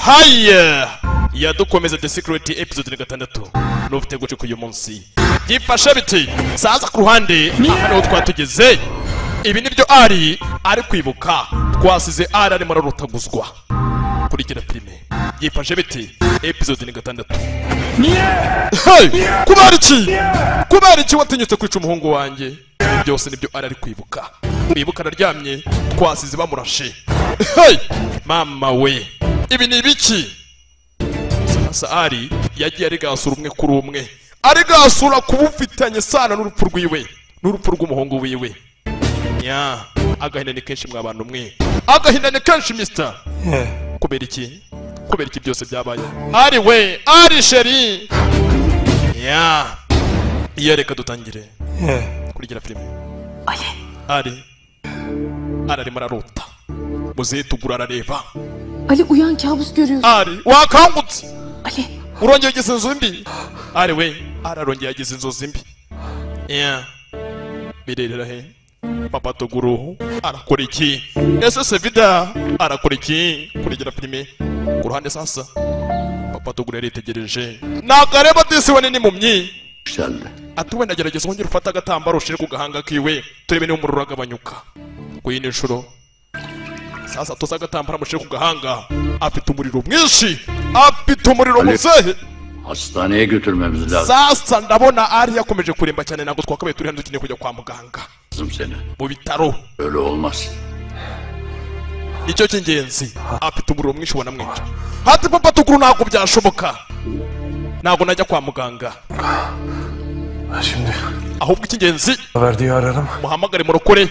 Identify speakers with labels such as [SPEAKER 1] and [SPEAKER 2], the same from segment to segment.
[SPEAKER 1] Haya yadukomeza The Secret episode 6 nufite guce ku uyu munsi gifashe biti saza ku ruhande aho twatugeze ibi nibyo ari kwibuka twasize ari mararutaguzwa kurikira filime gifashe biti episode 6 hey kubera iki watinyutse kwica umuhungu wanjye byose nibyo ari kwibuka bibuka naryamye twasize bamurashe hey mama we ibi ni biki sasa ari yagiye ari gasura umwe kuri umwe ari gasura kubufitanye sana n'urupfu rwiwe n'urupfu rw'umuhungu wiwe ya agahinda ni kenshi mwabantu mwe agahinda ni kenshi mister kubera iki byose byabaye ari sheri ya iyo reka dutangire kurigira filime ari mararota muze tugura arareba
[SPEAKER 2] Ali uyan kabus görüyorsun.
[SPEAKER 1] Ari wakangutse.
[SPEAKER 2] Ali
[SPEAKER 1] urongeye ugize inzozi mbi. Ari we ararongeye agize inzozi mbi. Birerera he papa tuguru arakora iki ese Sevida arakora iki kurigira filime ku ruhande sasa papa tuguru yaritegereje nakareba disi we ni mumyi atuwe ndagerageza wongera ufata agatambaro ushire ku gahanga kiwe turebe niba umuriro agabanyuka ku yindi nshuro sasa toza agatambaro amushire ku gahanga afite umuriro mwinshi afite umuriro muzehe
[SPEAKER 3] hastaneye götürmemiz lazım.
[SPEAKER 1] Sasa ndabona ari yakomeje kuremba cyane nago twakabaye turi hano dukeneye kujya kwa muganga mu bitaro.
[SPEAKER 3] Öyle olmaz.
[SPEAKER 1] Icyo cy'ingenzi afite umuriro mwinshi ubona mwinshi hati papa tuguru ntabwo byashoboka ntabwo najya kwa muganga
[SPEAKER 4] Şimdi
[SPEAKER 1] ahubwo icy'ingenzi
[SPEAKER 4] verdiği ararım.
[SPEAKER 1] muhamagare murokore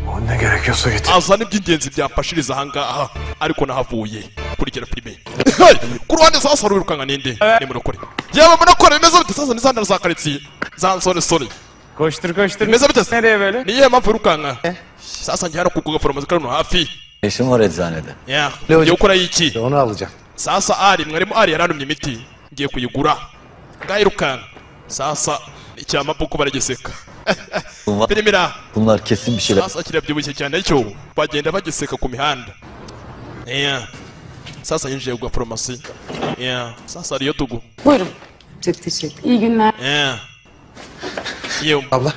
[SPEAKER 4] O ne gerekiyorsa git.
[SPEAKER 1] azana iby'ingenzi byamfashiriza ahangaha ariko nahavuye kurikira filime ku ruhande sasa rurukanga ninde ni murokore yewe murokore bimeze bite sasa ni zandara za karitsiye za nsore
[SPEAKER 5] Koştur.
[SPEAKER 1] bimeze bite
[SPEAKER 5] Nereye böyle?
[SPEAKER 1] niye mpamvu rukanga sasa njye hano kuguga farumasi kano hafi
[SPEAKER 6] İşim var eczanede.
[SPEAKER 1] ya ngiye gukora iki
[SPEAKER 4] Onu alacağım.
[SPEAKER 1] sasa mwarimu yaranumye imiti ngiye kuyigura ngayirukanga sasa icyamapuko baragiseka birimira
[SPEAKER 6] Bunlar kesin bir şeyler.
[SPEAKER 1] sasa kirabyibushye cyane cyo bagenda bagiseka ku mihanda sasa yinjiye kugwa farumasi sasa ariyo tugu
[SPEAKER 2] buyurun. Çok teşekkür. İyi günler.
[SPEAKER 1] yewe
[SPEAKER 4] Abla,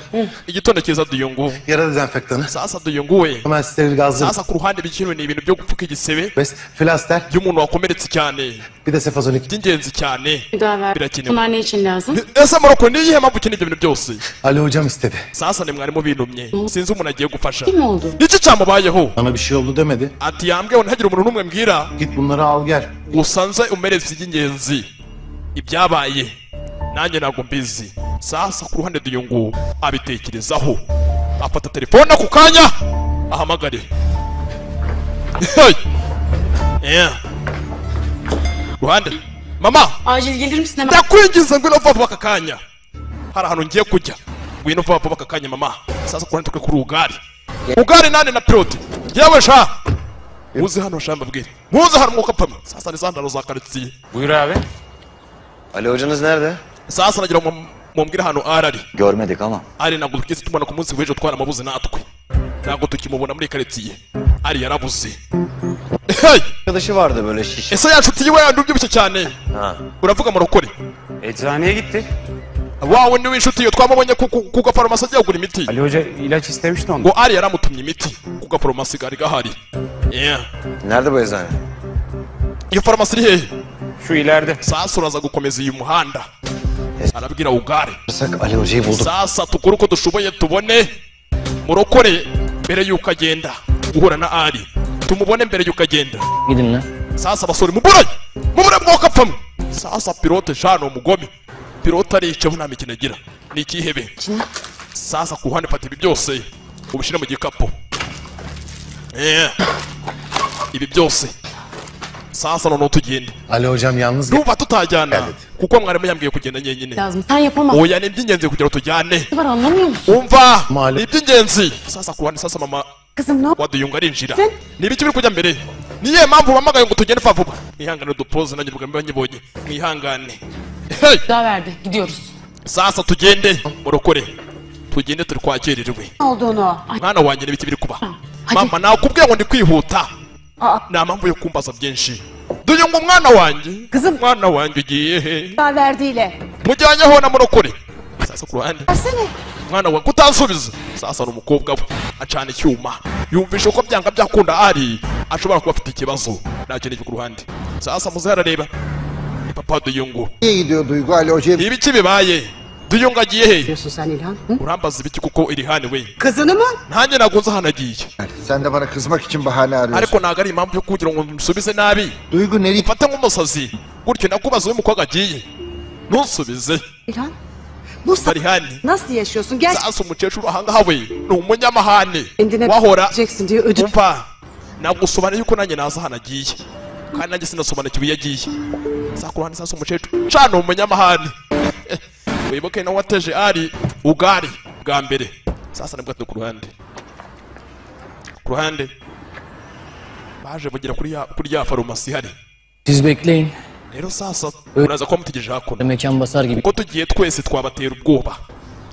[SPEAKER 1] igitondo cyiza duyungu
[SPEAKER 4] yara dezenfektanı.
[SPEAKER 1] sasa duyunguwe
[SPEAKER 4] Hemen steril gazlı.
[SPEAKER 1] sasa ku ruhande bikino ni ibintu byo gupfuka igisebe
[SPEAKER 4] Bes, flaster,
[SPEAKER 1] by'umuntu wakomeretse cyane
[SPEAKER 4] bir de sefazonik.
[SPEAKER 1] by'ingenzi cyane
[SPEAKER 2] Müdahale.
[SPEAKER 1] birakenewe
[SPEAKER 2] Bunlar ne için lazım?
[SPEAKER 1] ese moroko ni iyihe mpamvu ukeneye ibyo bintu byose
[SPEAKER 4] Ali hocam istedi.
[SPEAKER 1] sasa ni mwarimu binumye sinzi umuntu agiye gufasha
[SPEAKER 2] Kim oldu?
[SPEAKER 1] iki cyamubayeho
[SPEAKER 4] Bana bir şey oldu demedi.
[SPEAKER 1] ati yambwiye ngo ntihagire umuntu n'umwe mbwira
[SPEAKER 4] Git bunları al gel.
[SPEAKER 1] usanze umeretse iby'ingenzi ibyabaye nanjye ntabwo mbizi sasa ku ruhande duyungu abitekerezaho afata telefone ako kanya ahamagare ruhande mama
[SPEAKER 2] Acil gelir misin hemen?
[SPEAKER 1] ndakwinginze ngwino vuba vuba aka kanya hari ahantu ngiye kujya ngwino vuba vuba aka kanya mama sasa ku ruhande twe kuri ugari nane na pilote yewe sha muze hano sha mbabwire muze hano mwuka pama sasa ni zandaro za karitsiye
[SPEAKER 5] Buyur abi.
[SPEAKER 6] Ali hocanız nerede?
[SPEAKER 1] sasa nagira mumbwire hano arari
[SPEAKER 6] Görmedik ama.
[SPEAKER 1] ari ntabwo twigeze tumubona ku munsi w'ejo twaramabuze natwe ntabwo tukimubona muri karitsiye ari yarabuze
[SPEAKER 6] Arkadaşı vardı böyle şiş.
[SPEAKER 1] ese yanshuti yiwe yandi ubyibushye cyane
[SPEAKER 6] Ha.
[SPEAKER 1] uravuga murokore
[SPEAKER 5] Eczaneye gitti.
[SPEAKER 1] wawe niwe inshuti yo twamubonye ku gafarumasi agiye kugura imiti
[SPEAKER 5] Ali Hoca ilaç istemişti ondan.
[SPEAKER 1] ngo ari yaramutumye imiti ku gafarumasi gari gahari
[SPEAKER 6] Nerede bu eczane?
[SPEAKER 1] iyo farumasi iri hehe
[SPEAKER 5] Şu ileride.
[SPEAKER 1] sasa uraza gukomeza uyu muhanda arabwira ugare
[SPEAKER 6] Sak Ali hocayı bulduk.
[SPEAKER 1] sasa tukore uko dushoboye tubone murokore mbere y'uko agenda guhura na ari tumubone mbere y'uko agenda
[SPEAKER 6] Gidin lan.
[SPEAKER 1] sasa basore mubure mwuka apfamwe sasa pilote shano umugome pilote aricaho nta mikino agira ni ikihebe sasa ku ruhande fata ibi byose ubishyire mu gikapu ibi byose sasa noneho tugende
[SPEAKER 4] Ali hocam yalnız gel.
[SPEAKER 1] numva tutajyana kuko mwarimu yambwiye kugenda nyenyine
[SPEAKER 2] Lazım. Sen yapamazsın.
[SPEAKER 1] oya ni iby'ingenzi kugira ngo tujyane
[SPEAKER 2] Ne var anlamıyor musun?
[SPEAKER 1] umva
[SPEAKER 4] Mali.
[SPEAKER 1] ni iby'ingenzi sasa ku ruhande sasa mama
[SPEAKER 2] Kızım ne yap?
[SPEAKER 1] waduyunga arinjira ni ibiki biri kujya mbere niye mpamvu bamagaye ngo tugende vuba mwihangane udupoze nanjye bwa mbanyibonye mwihangane
[SPEAKER 2] Daha verdi. Gidiyoruz.
[SPEAKER 1] sasa tugende murokore tugende turi kwakererewe
[SPEAKER 2] Ne olduğunu. Ay,
[SPEAKER 1] mwana wanjye n'ibiki biri kuba
[SPEAKER 2] hadi.
[SPEAKER 1] mama nakubwiye ngo ndi kwihuta
[SPEAKER 2] Aa.
[SPEAKER 1] nta mpamvu yo kumbaza byinshi duyungu ngo umwana wanjye
[SPEAKER 2] Kızım.
[SPEAKER 1] umwana wanjye ugiye he
[SPEAKER 2] verdiğiyle.
[SPEAKER 1] mujyanyeho na murokore sasa ku ruhande
[SPEAKER 2] Versene.
[SPEAKER 1] umwana we kutansubiza sasa n'umukobwa we acana icyuma yumvisha ko byanga byakunda ari ashobora kuba afite ikibazo nacyo ku ruhande sasa muze arareba ni papa Duyungu
[SPEAKER 7] İyi gidiyor Duygu Ali Hoca'ya.
[SPEAKER 1] ibiki bibaye Duyungu agiye he
[SPEAKER 2] Diyorsun sen İlhan.
[SPEAKER 1] urambaza ibiki kuko İlhan we
[SPEAKER 2] Kızını mı?
[SPEAKER 1] ntanjye naguze hano agiye
[SPEAKER 7] Sen de bana kızmak için bahane arıyorsun.
[SPEAKER 1] ariko ntabwo ari impamvu yo kugira ngo musubize nabi
[SPEAKER 7] Duygu nereye?
[SPEAKER 1] ufate nk'umusazi gutyo nakubaza uyu mukobwa agiye ntusubize
[SPEAKER 2] İlhan. Bu
[SPEAKER 1] bari hani
[SPEAKER 2] nasıl yaşıyorsun? Gel.
[SPEAKER 1] sasa umukecuru ahangaha we ni umunyamahane
[SPEAKER 2] Kendine
[SPEAKER 1] wahora
[SPEAKER 2] vereceksin diye ödül.
[SPEAKER 1] umva nagusobanura yuko nanjye naza hano agiye kandi nanjye sinasobanukiwe iyo agiye sasa ku ruhande sasa umukecuru cana umunyamahane wibuke nawe wateje ari ugari bwa mbere sasa nibwo ati ku ruhande baje bugira kuri ya farumasi ihari
[SPEAKER 8] Siz bekleyin.
[SPEAKER 1] rero sasa uraza kuba mutegereje hakuno
[SPEAKER 8] Mekan basar gibi.
[SPEAKER 1] uko tugiye twese twabatera ubwoba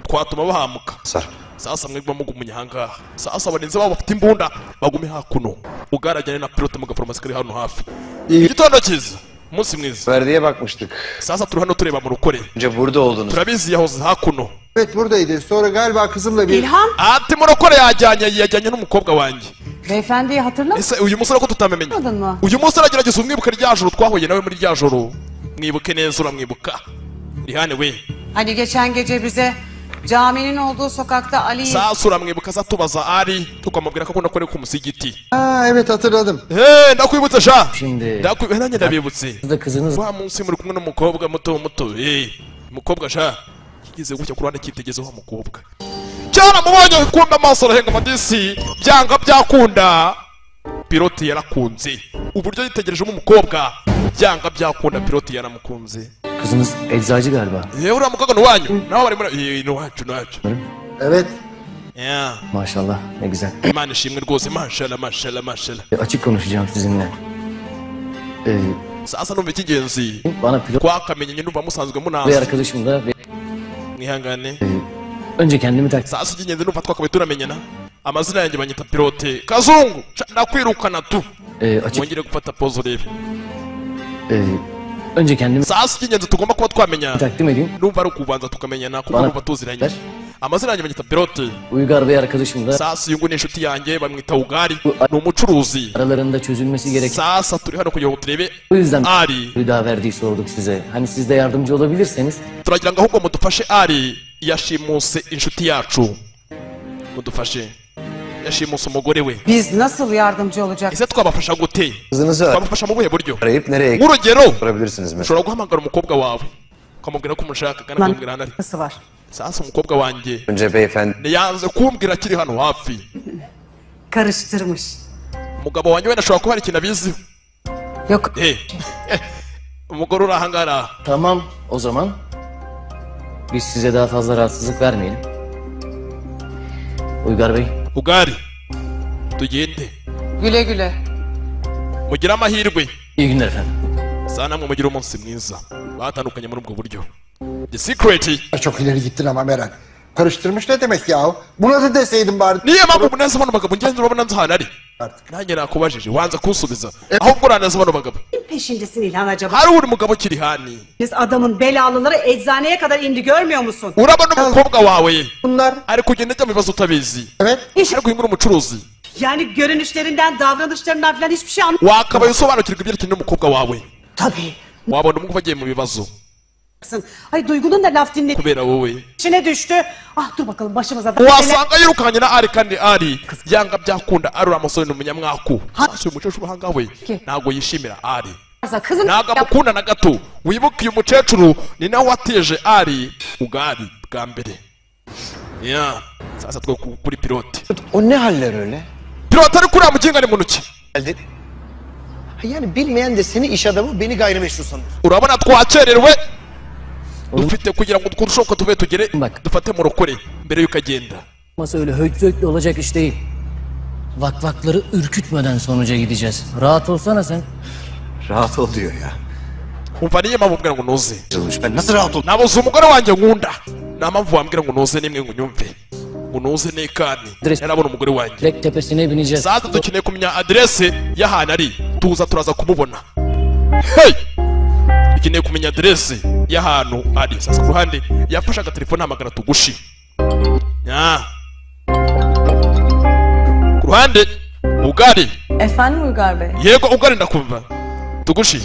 [SPEAKER 1] twatuma bahamuka
[SPEAKER 6] Sar.
[SPEAKER 1] sasa mwebwe mugumye ahangaha sasa abarinzi babo bafite imbunda bagume hakuno ugarajyane na pilote mu gafarumasi kari hano hafi igitondo cyiza umunsi mwiza
[SPEAKER 6] Verdiye bakmıştık.
[SPEAKER 1] sasa turi hano tureba mu rukore
[SPEAKER 6] Önce burada oldunuz.
[SPEAKER 1] turabizi yahoze hakuno
[SPEAKER 7] Evet buradaydı. Sonra galiba kızımla bir...
[SPEAKER 2] İlhan.
[SPEAKER 1] ati mu rukore yajyanye n'umukobwa wanjye
[SPEAKER 2] Beyefendiyi hatırlamadın
[SPEAKER 1] ese uyu musore ko tutamenye
[SPEAKER 2] mı?
[SPEAKER 1] uyu musore agerageza umwibuke rya joro twahuye nawe muri rya joro mwibuke neza uramwibuka Rihane we
[SPEAKER 2] Hani geçen gece bize caminin olduğu sokakta Ali'yi...
[SPEAKER 1] sasa uramwibuka aza tubaza ari tukamubwira ko akunda koreka umusigiti
[SPEAKER 7] Ha evet hatırladım.
[SPEAKER 1] he ndakwibutse sha
[SPEAKER 8] Şimdi
[SPEAKER 1] nanjye ndabibutse
[SPEAKER 8] siz de kızınız
[SPEAKER 1] wa munsi muri kumwe n'umukobwa muto umukobwa sha kigeze gutya ku ruhande cyitegezeho wa mukobwa cyaramubonye kumva amaso arahenga amadisi byanga byakunda piloti yarakunze uburyo yitegerejemo umukobwa byanga byakunda piloti yaramukunze
[SPEAKER 8] kızınız eczacı galiba.
[SPEAKER 1] uriya mukobwa ni uwanyu nawe bari muri ni wacu
[SPEAKER 7] Evet.
[SPEAKER 1] ya
[SPEAKER 8] Maşallah ne güzel.
[SPEAKER 1] imana ishimwe rwose mashallah
[SPEAKER 8] Açık konuşacağım sizinle.
[SPEAKER 1] sasa numva icy'ingenzi
[SPEAKER 8] Bana pilot
[SPEAKER 1] twakamenye numva musanzwe
[SPEAKER 8] bir
[SPEAKER 1] munazi
[SPEAKER 8] arkadaşım da
[SPEAKER 1] mwihangane
[SPEAKER 8] önce kendimi tak.
[SPEAKER 1] sasa icy'ingenzi numva twakabaye turamenyana amazina yanjye banyita pilote kazungu ndakwirukana tu
[SPEAKER 8] Açık
[SPEAKER 1] wongere gufata pose urebe
[SPEAKER 8] önce kendimi
[SPEAKER 1] sasa icy'ingenzi tugomba kuba twamenyana
[SPEAKER 8] takdim edeyim.
[SPEAKER 1] numva ari ukubanza tukamenyana kuko
[SPEAKER 8] Bana-
[SPEAKER 1] numva tuziranye amazina yanjye banyita pilote
[SPEAKER 8] Uygar bir arkadaşım da
[SPEAKER 1] sasa uyu nguyu ni inshuti yanjye bamwita ugari ni umucuruzi
[SPEAKER 8] aralarında çözülmesi gereken.
[SPEAKER 1] sasa turi hano kugira ngo turebe
[SPEAKER 8] O yüzden
[SPEAKER 1] ari
[SPEAKER 8] Hüda verdiği sorduk size. Hani siz de yardımcı olabilirseniz.
[SPEAKER 1] turagira ngo ahubwo mudufashe ari yashimuse inshuti yacu mudufashe yashimuse umugore we
[SPEAKER 2] Biz nasıl yardımcı olacak?
[SPEAKER 1] ese twabafasha gute
[SPEAKER 6] Kızınızı
[SPEAKER 1] twabafasha mu buhe buryo
[SPEAKER 6] arayıp nereye
[SPEAKER 1] nk'urugero
[SPEAKER 6] sorabilirsiniz mesela.
[SPEAKER 1] ushobora guhamagara umukobwa wawe ukamubwira ko umushaka kandi akamubwira hano ari
[SPEAKER 2] Nasıl var?
[SPEAKER 1] sasa umukobwa wanjye
[SPEAKER 6] Önce beyefendi
[SPEAKER 1] ntiyanze kumbwira akiri hano hafi
[SPEAKER 2] Karıştırmış.
[SPEAKER 1] umugabo wanjye wenda ashobora kuba hari ikintu abiziho
[SPEAKER 2] Yok.
[SPEAKER 1] umugore uri ahangara
[SPEAKER 8] Tamam o zaman. Biz size daha fazla rahatsızlık vermeyelim. Uygar Bey.
[SPEAKER 1] ugari tugende
[SPEAKER 2] Güle güle.
[SPEAKER 1] mugire amahirwe
[SPEAKER 8] İyi günler efendim.
[SPEAKER 1] saa namwe mugire umunsi mwiza batandukanye muri ubwo buryo the secret
[SPEAKER 7] Çok ileri gittin ama Meral. Karıştırmış ne demek ya? Buna da deseydin bari.
[SPEAKER 1] niyo mpamvu muneza bano bagabo ngenzi urabona nzi ahantu ari
[SPEAKER 7] Artık.
[SPEAKER 1] nanjye nakubajije wanza kunsubiza ahubwo uraneza bano bagabo
[SPEAKER 9] Peşindesin İlhan acaba?
[SPEAKER 1] hari uri mugabo kiri hani
[SPEAKER 9] Biz adamın belalıları eczaneye kadar indi görmüyor musun?
[SPEAKER 1] urabona umukobwa wawe
[SPEAKER 7] Bunlar
[SPEAKER 1] ari kugenda ajya mu bibazo utabizi
[SPEAKER 7] evet.
[SPEAKER 1] ariko uyu nguri umucuruzi
[SPEAKER 9] Yani görünüşlerinden, davranışlarından falan hiçbir şey
[SPEAKER 1] wakabaye usobanukirwa ibyerekeye n'umukobwa wawe
[SPEAKER 9] Tabii.
[SPEAKER 1] wabona umwe agiye mu bibazo
[SPEAKER 9] Ay Duygu'nun da laf dinle
[SPEAKER 1] kubera wowe
[SPEAKER 9] içine düştü. Ah dur bakalım başımıza da.
[SPEAKER 1] wasanga yirukanye na ari kandi ari yanga byakunda ari uriya musore ni umunyamwaku sasa uyu mukecuru ahangaha we ntabwo yishimira ari
[SPEAKER 2] Kızım
[SPEAKER 1] ntabwo amukunda na gato wibuke uyu mukecuru ni nawe wateje ari ugari bwa mbere ya sasa twe kuri pilote
[SPEAKER 6] O ne haller öyle?
[SPEAKER 1] pilote ari kuriya muginga ni mu ntoki
[SPEAKER 6] Geldi. Yani bilmeyen de seni iş adamı beni gayrimeşru sanır.
[SPEAKER 1] urabona twakererwe dufite kugira ngo turusheho tube tugere
[SPEAKER 8] Bak.
[SPEAKER 1] dufate mu rukore mbere y'uko agenda
[SPEAKER 8] Masa öyle höykü olacak iş değil. Vakvakları ürkütmeden sonuca gideceğiz. Rahat olsana sen.
[SPEAKER 6] Rahat ol diyor ya.
[SPEAKER 1] umva niyo mpamvu mbwira ngo nuze
[SPEAKER 6] Ben nasıl rahat ol?
[SPEAKER 1] nabuze umugore wanjye nkunda nta mpamvu wambwira ngo nuze nimwe ngo unyumve ngo nuze nekani yarabona umugore wanjye
[SPEAKER 8] Direkt tepesine bineceğiz.
[SPEAKER 1] sasa dukeneye kumenya aderese y'ahantu ari tuza turaza kumubona Hey! Ikeneye kumenya aderesi y'ahantu ari. Sasa ku ruhande yafashe agatelefone hamagara Tugushi. Ku ruhande Ugari.
[SPEAKER 10] Efendim Uygar Bey?
[SPEAKER 1] Yego Ugari ndakumva. Tugushi.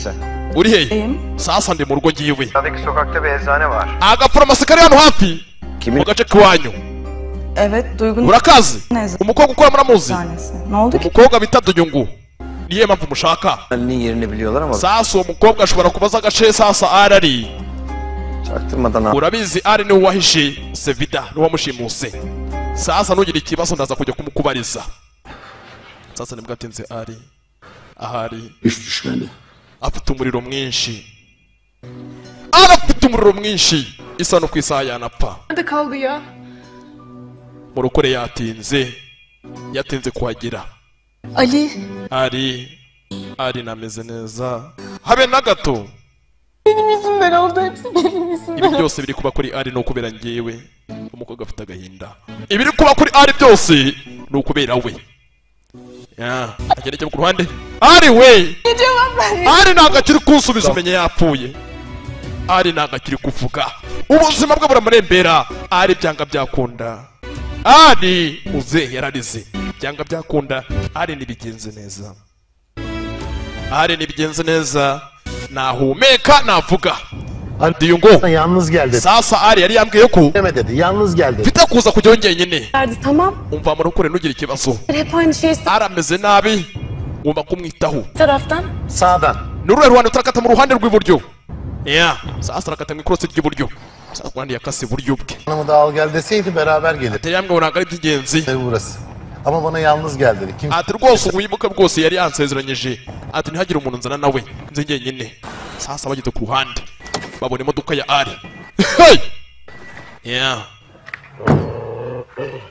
[SPEAKER 1] Uri hehe? Sasa ndi mu rugo ngiwe.
[SPEAKER 6] Sağdaki sokakta bir eczane var.
[SPEAKER 1] Agafarumasi kari hano hafi.
[SPEAKER 6] Kimin?
[SPEAKER 1] Mu gace k'iwanyu.
[SPEAKER 10] Evet, Duygu'nun
[SPEAKER 1] Urakazi?
[SPEAKER 10] Neyse.
[SPEAKER 1] Umukobwa ukora muramuzi?
[SPEAKER 10] Eczanesi. Ne oldu ki?
[SPEAKER 1] Umukobwa bita Duyungu. Niye mpamvu mushaka?
[SPEAKER 6] Ali'nin yerini biliyorlar ama
[SPEAKER 1] Sasa uwo mukobwa ashobora kubaza agace sasa arari.
[SPEAKER 6] çaktırmadan
[SPEAKER 1] Urabizi ari niwe wahishe Sevida n'uwamushimuse. Sasa nugira ikibazo ndaza kujya kumukubariza. Sasa nibwo atinze ari. Ahari.
[SPEAKER 3] Hiç düşmedi.
[SPEAKER 1] Afite umuriro mwinshi. Arafite umuriro mwinshi. Isa no ku isaha yanapfa.
[SPEAKER 10] Nerede kaldı ya?
[SPEAKER 1] Murokore yatinze. Yatinze kuhagera.
[SPEAKER 10] Ali.
[SPEAKER 1] Ari nameze neza. Habe na gato.
[SPEAKER 10] Benim yüzümden oldu hepsi benim yüzümden.
[SPEAKER 1] Ibi byose biri kuba kuri ari no kubera ngewe. Umukobwa afite agahinda. Ibiri kuba kuri ari byose no kubera we. Agereke ku ruhande. Ari we. Ari nagakiri kunsubiza umenye yapfuye. Ari nagakiri kuvuga. Ubuzima bwe buramurembera. Ari byanga byakunda. Ari uze yararize. Byanga byakunda. Ari nibigenze neza. Ari nibigenze neza. Nahumeka navuga. Diyungu.
[SPEAKER 4] Yalnız geldi.
[SPEAKER 1] Sasa Ari yari yambwiye ko
[SPEAKER 4] Deme dedi. Yalnız geldi.
[SPEAKER 1] mfite kuza kujya nyine.
[SPEAKER 10] Tamam.
[SPEAKER 1] Umva murokore nugira ikibazo.
[SPEAKER 10] Hep aynı şeyi
[SPEAKER 1] Arameze nabi. Ngomba kumwitaho.
[SPEAKER 10] taraftan.
[SPEAKER 4] Sağdan.
[SPEAKER 1] Nuruhe ruhande turakata mu ruhande rw'iburyo. Sasa turakata mu ikorosi ry'iburyo. Sasa kuhande yakase iburyo bwe.
[SPEAKER 4] Hanımı da al gel deseydi beraber gelir.
[SPEAKER 1] Ati yambwiye ntabwo ari iby'ingenzi.
[SPEAKER 4] Ev burası. Ama bana yalnız gel dedi. Kim?
[SPEAKER 1] Ati rwose wibuka rwose yari yansezeranyije. Ati ntihagire umuntu nzana nawe. Nze njyenyine. Sasa bageze ku ruhande. Babona imodoka ya Ari. Hey!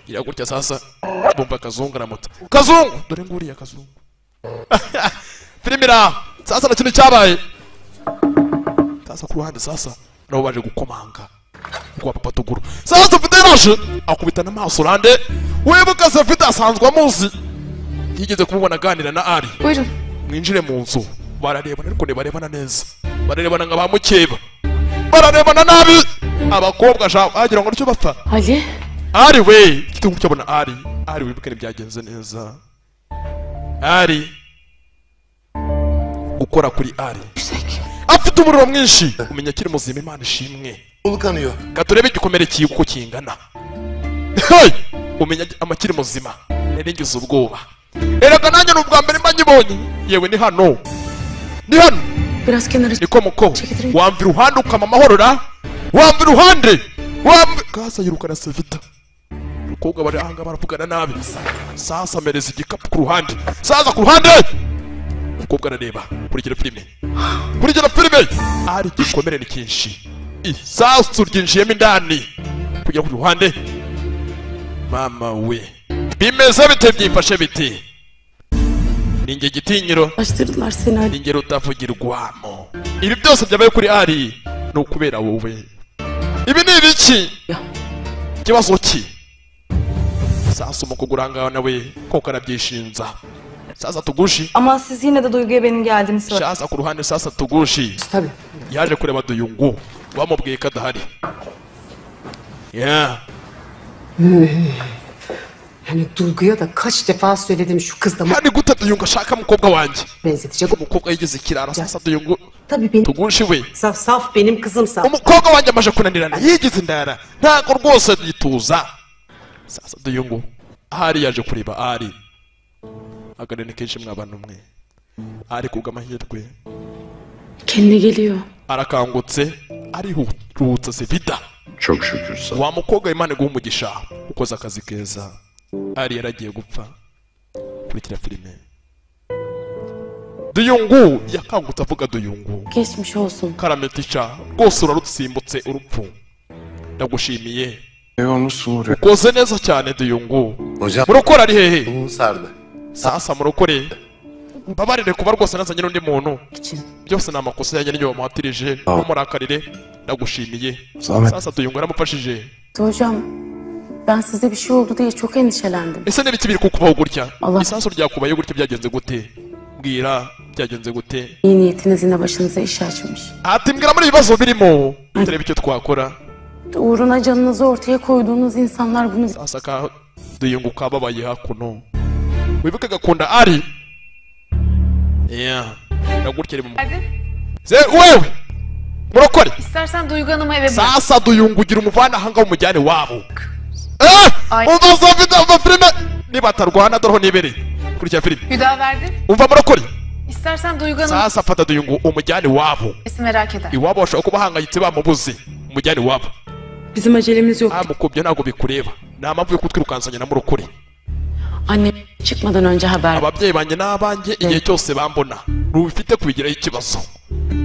[SPEAKER 1] Ira gutya sasa. Bumva Kazungu na moto. Kazungu! Dore nguriya Kazungu. Filimira! Sasa na kintu cyabaye. Sasa ku ruhande sasa. Nabo baje gukomanga. Kwa papa Tuguru. Sasa tufite rashe. Akubitana amaso rande. Wibuka Sevida asanzwe amuzi. Yigeze kumubona aganira na Ari.
[SPEAKER 10] Buyurun.
[SPEAKER 1] Mwinjire mu nzu. Bararebana ariko ntibarebana neza. Bararebana nka bamukeba. Bararebana nabi. Abakobwa bagira ngo nicyo bapfa.
[SPEAKER 10] Ali.
[SPEAKER 1] Ari we. Kitungu cyabona Ari. Ari wibuka ntibyagenze neza. Ari. Gukora kuri Ari. Afite umuriro mwinshi. Umenya kiri muzima Imana ishimwe.
[SPEAKER 4] Kolu kanıyor.
[SPEAKER 1] Gaturebe igikomere kiye uko kingana. Hey! Umenya amakiri muzima. Neringize ubwoba. Erega nanjye n'ubwa mbere mba nyibonye. Yewe ni hano. Ni hano.
[SPEAKER 10] Biraz kenara.
[SPEAKER 1] Niko muko. Wamvira uruhande ukama amahoro ra. Wamvira uruhande. Kasa yirukana Sevida. Umukobwa bari ahanga baravugana nabi. Sasa mereza igikapu ku ruhande. Sasa ku ruhande. Umukobwa arareba. Kurikira filime. Kurikira filime. Ari gikomere ni kinshi. Sasa uryinjiyemo indani. Kujya ku ruhande. Mama we. Bimeze bite byifashe bite. Ninge gitinyiro.
[SPEAKER 10] Açtırdılar seni Ali.
[SPEAKER 1] Ingero utavugirwamo. Ibi byose byabaye kuri Ari no kubera wowe. Ibi ni ibiki? Kibazo ki? Sasa umukuguranga nawe koko arabyishinza. Sasa Tugushi.
[SPEAKER 10] Ama siz yine de Duygu'ya benim geldiğimi söyleyin.
[SPEAKER 1] Sasa ku ruhande sasa Tugushi.
[SPEAKER 6] Tabii.
[SPEAKER 1] Yaje kureba Duyungu. Bamubwiye ko adahari.
[SPEAKER 2] Yani Duygu'ya da kaç defa söyledim şu kız da
[SPEAKER 1] Hani gute Duyungu ashaka mukobwa wanjye.
[SPEAKER 2] benzetecek.
[SPEAKER 1] Umukobwa yigeze kirara sasa Duyungu.
[SPEAKER 2] Tabii benim
[SPEAKER 1] Tugushi we.
[SPEAKER 2] saf benim kızım saf.
[SPEAKER 1] Umukobwa wanjye amaje kunanirana yigize indara. Ntabwo rwose yituza. Sasa Duyungu. Ahari yaje kureba Ari. Aganene kenshi mwabana umwe. Ari kubwa amahirwe.
[SPEAKER 10] Kendine geliyor.
[SPEAKER 1] Arakangutse. Arihuta Sevida.
[SPEAKER 3] Çok şükür sağ ol.
[SPEAKER 1] Wa mukobwa Imana iguha umugisha. Ukoze akazi keza. Ari yaragiye gupfa. Kurikira filime. Duyungu yakangutse avuga Duyungu.
[SPEAKER 10] Geçmiş olsun.
[SPEAKER 1] Karametisha rwose urarutsimbutse urupfu. Ndagushimiye.
[SPEAKER 5] Olmuşsun buraya.
[SPEAKER 1] Ukoze neza cyane Duyungu.
[SPEAKER 4] Hocam.
[SPEAKER 1] Murokore ari hehe?
[SPEAKER 4] Bunu sardı.
[SPEAKER 1] Sasa murokore. Mbabarire kuba rwose nazanye n'undi muntu.
[SPEAKER 10] İçin.
[SPEAKER 1] Byose ni amakosa yanjye niyo bamuhatirije. Mumurakarire. Ndagushimiye.
[SPEAKER 5] Zahmet.
[SPEAKER 1] Sasa Duyungu yaramufashije.
[SPEAKER 10] Hocam ben size bir şey oldu diye çok endişelendim.
[SPEAKER 1] Ese n'ibiki biri kukubaho gutya?
[SPEAKER 10] Allah.
[SPEAKER 1] Isasu ryakubaye gutya byagenze gute? Bwira byagenze gute?
[SPEAKER 10] İyi niyetiniz yine başınıza iş açmış.
[SPEAKER 1] Ati mbwira muri ibibazo birimo turebe icyo twakora.
[SPEAKER 10] Uğruna canınızı ortaya koyduğunuz insanlar bunu...
[SPEAKER 1] Sasa ka duyunguka babaye hakuno. Wibuke gakunda ari. Yeah. Nagurikire mu. Se wewe. Murokore.
[SPEAKER 11] İstersen Duygu Hanım'a eve bırak.
[SPEAKER 1] Sasa duyungugira umuvana hanga umujyane wabo. Umva Safida umva filime. Niba atarwana dore nibere. Kurikira filime.
[SPEAKER 11] Hüdaverdi.
[SPEAKER 1] Umva murokore.
[SPEAKER 11] İstersen Duygu Hanım...
[SPEAKER 1] Sasa fata duyungu umujyane wabo.
[SPEAKER 11] Merak eder.
[SPEAKER 1] Iwabo bashobora kuba bahangayitse bamubuze. Umujyane wabo.
[SPEAKER 10] Bizim acelemiz yok.
[SPEAKER 1] Mukobye ntabwo bikureba. Nta mpamvu yo kutwirukansanya na murokore.
[SPEAKER 10] Annem çıkmadan önce haber.
[SPEAKER 1] Ababyeyi banjye n'abanjye igihe cyose bambona ntubifite kubigiraho ikibazo.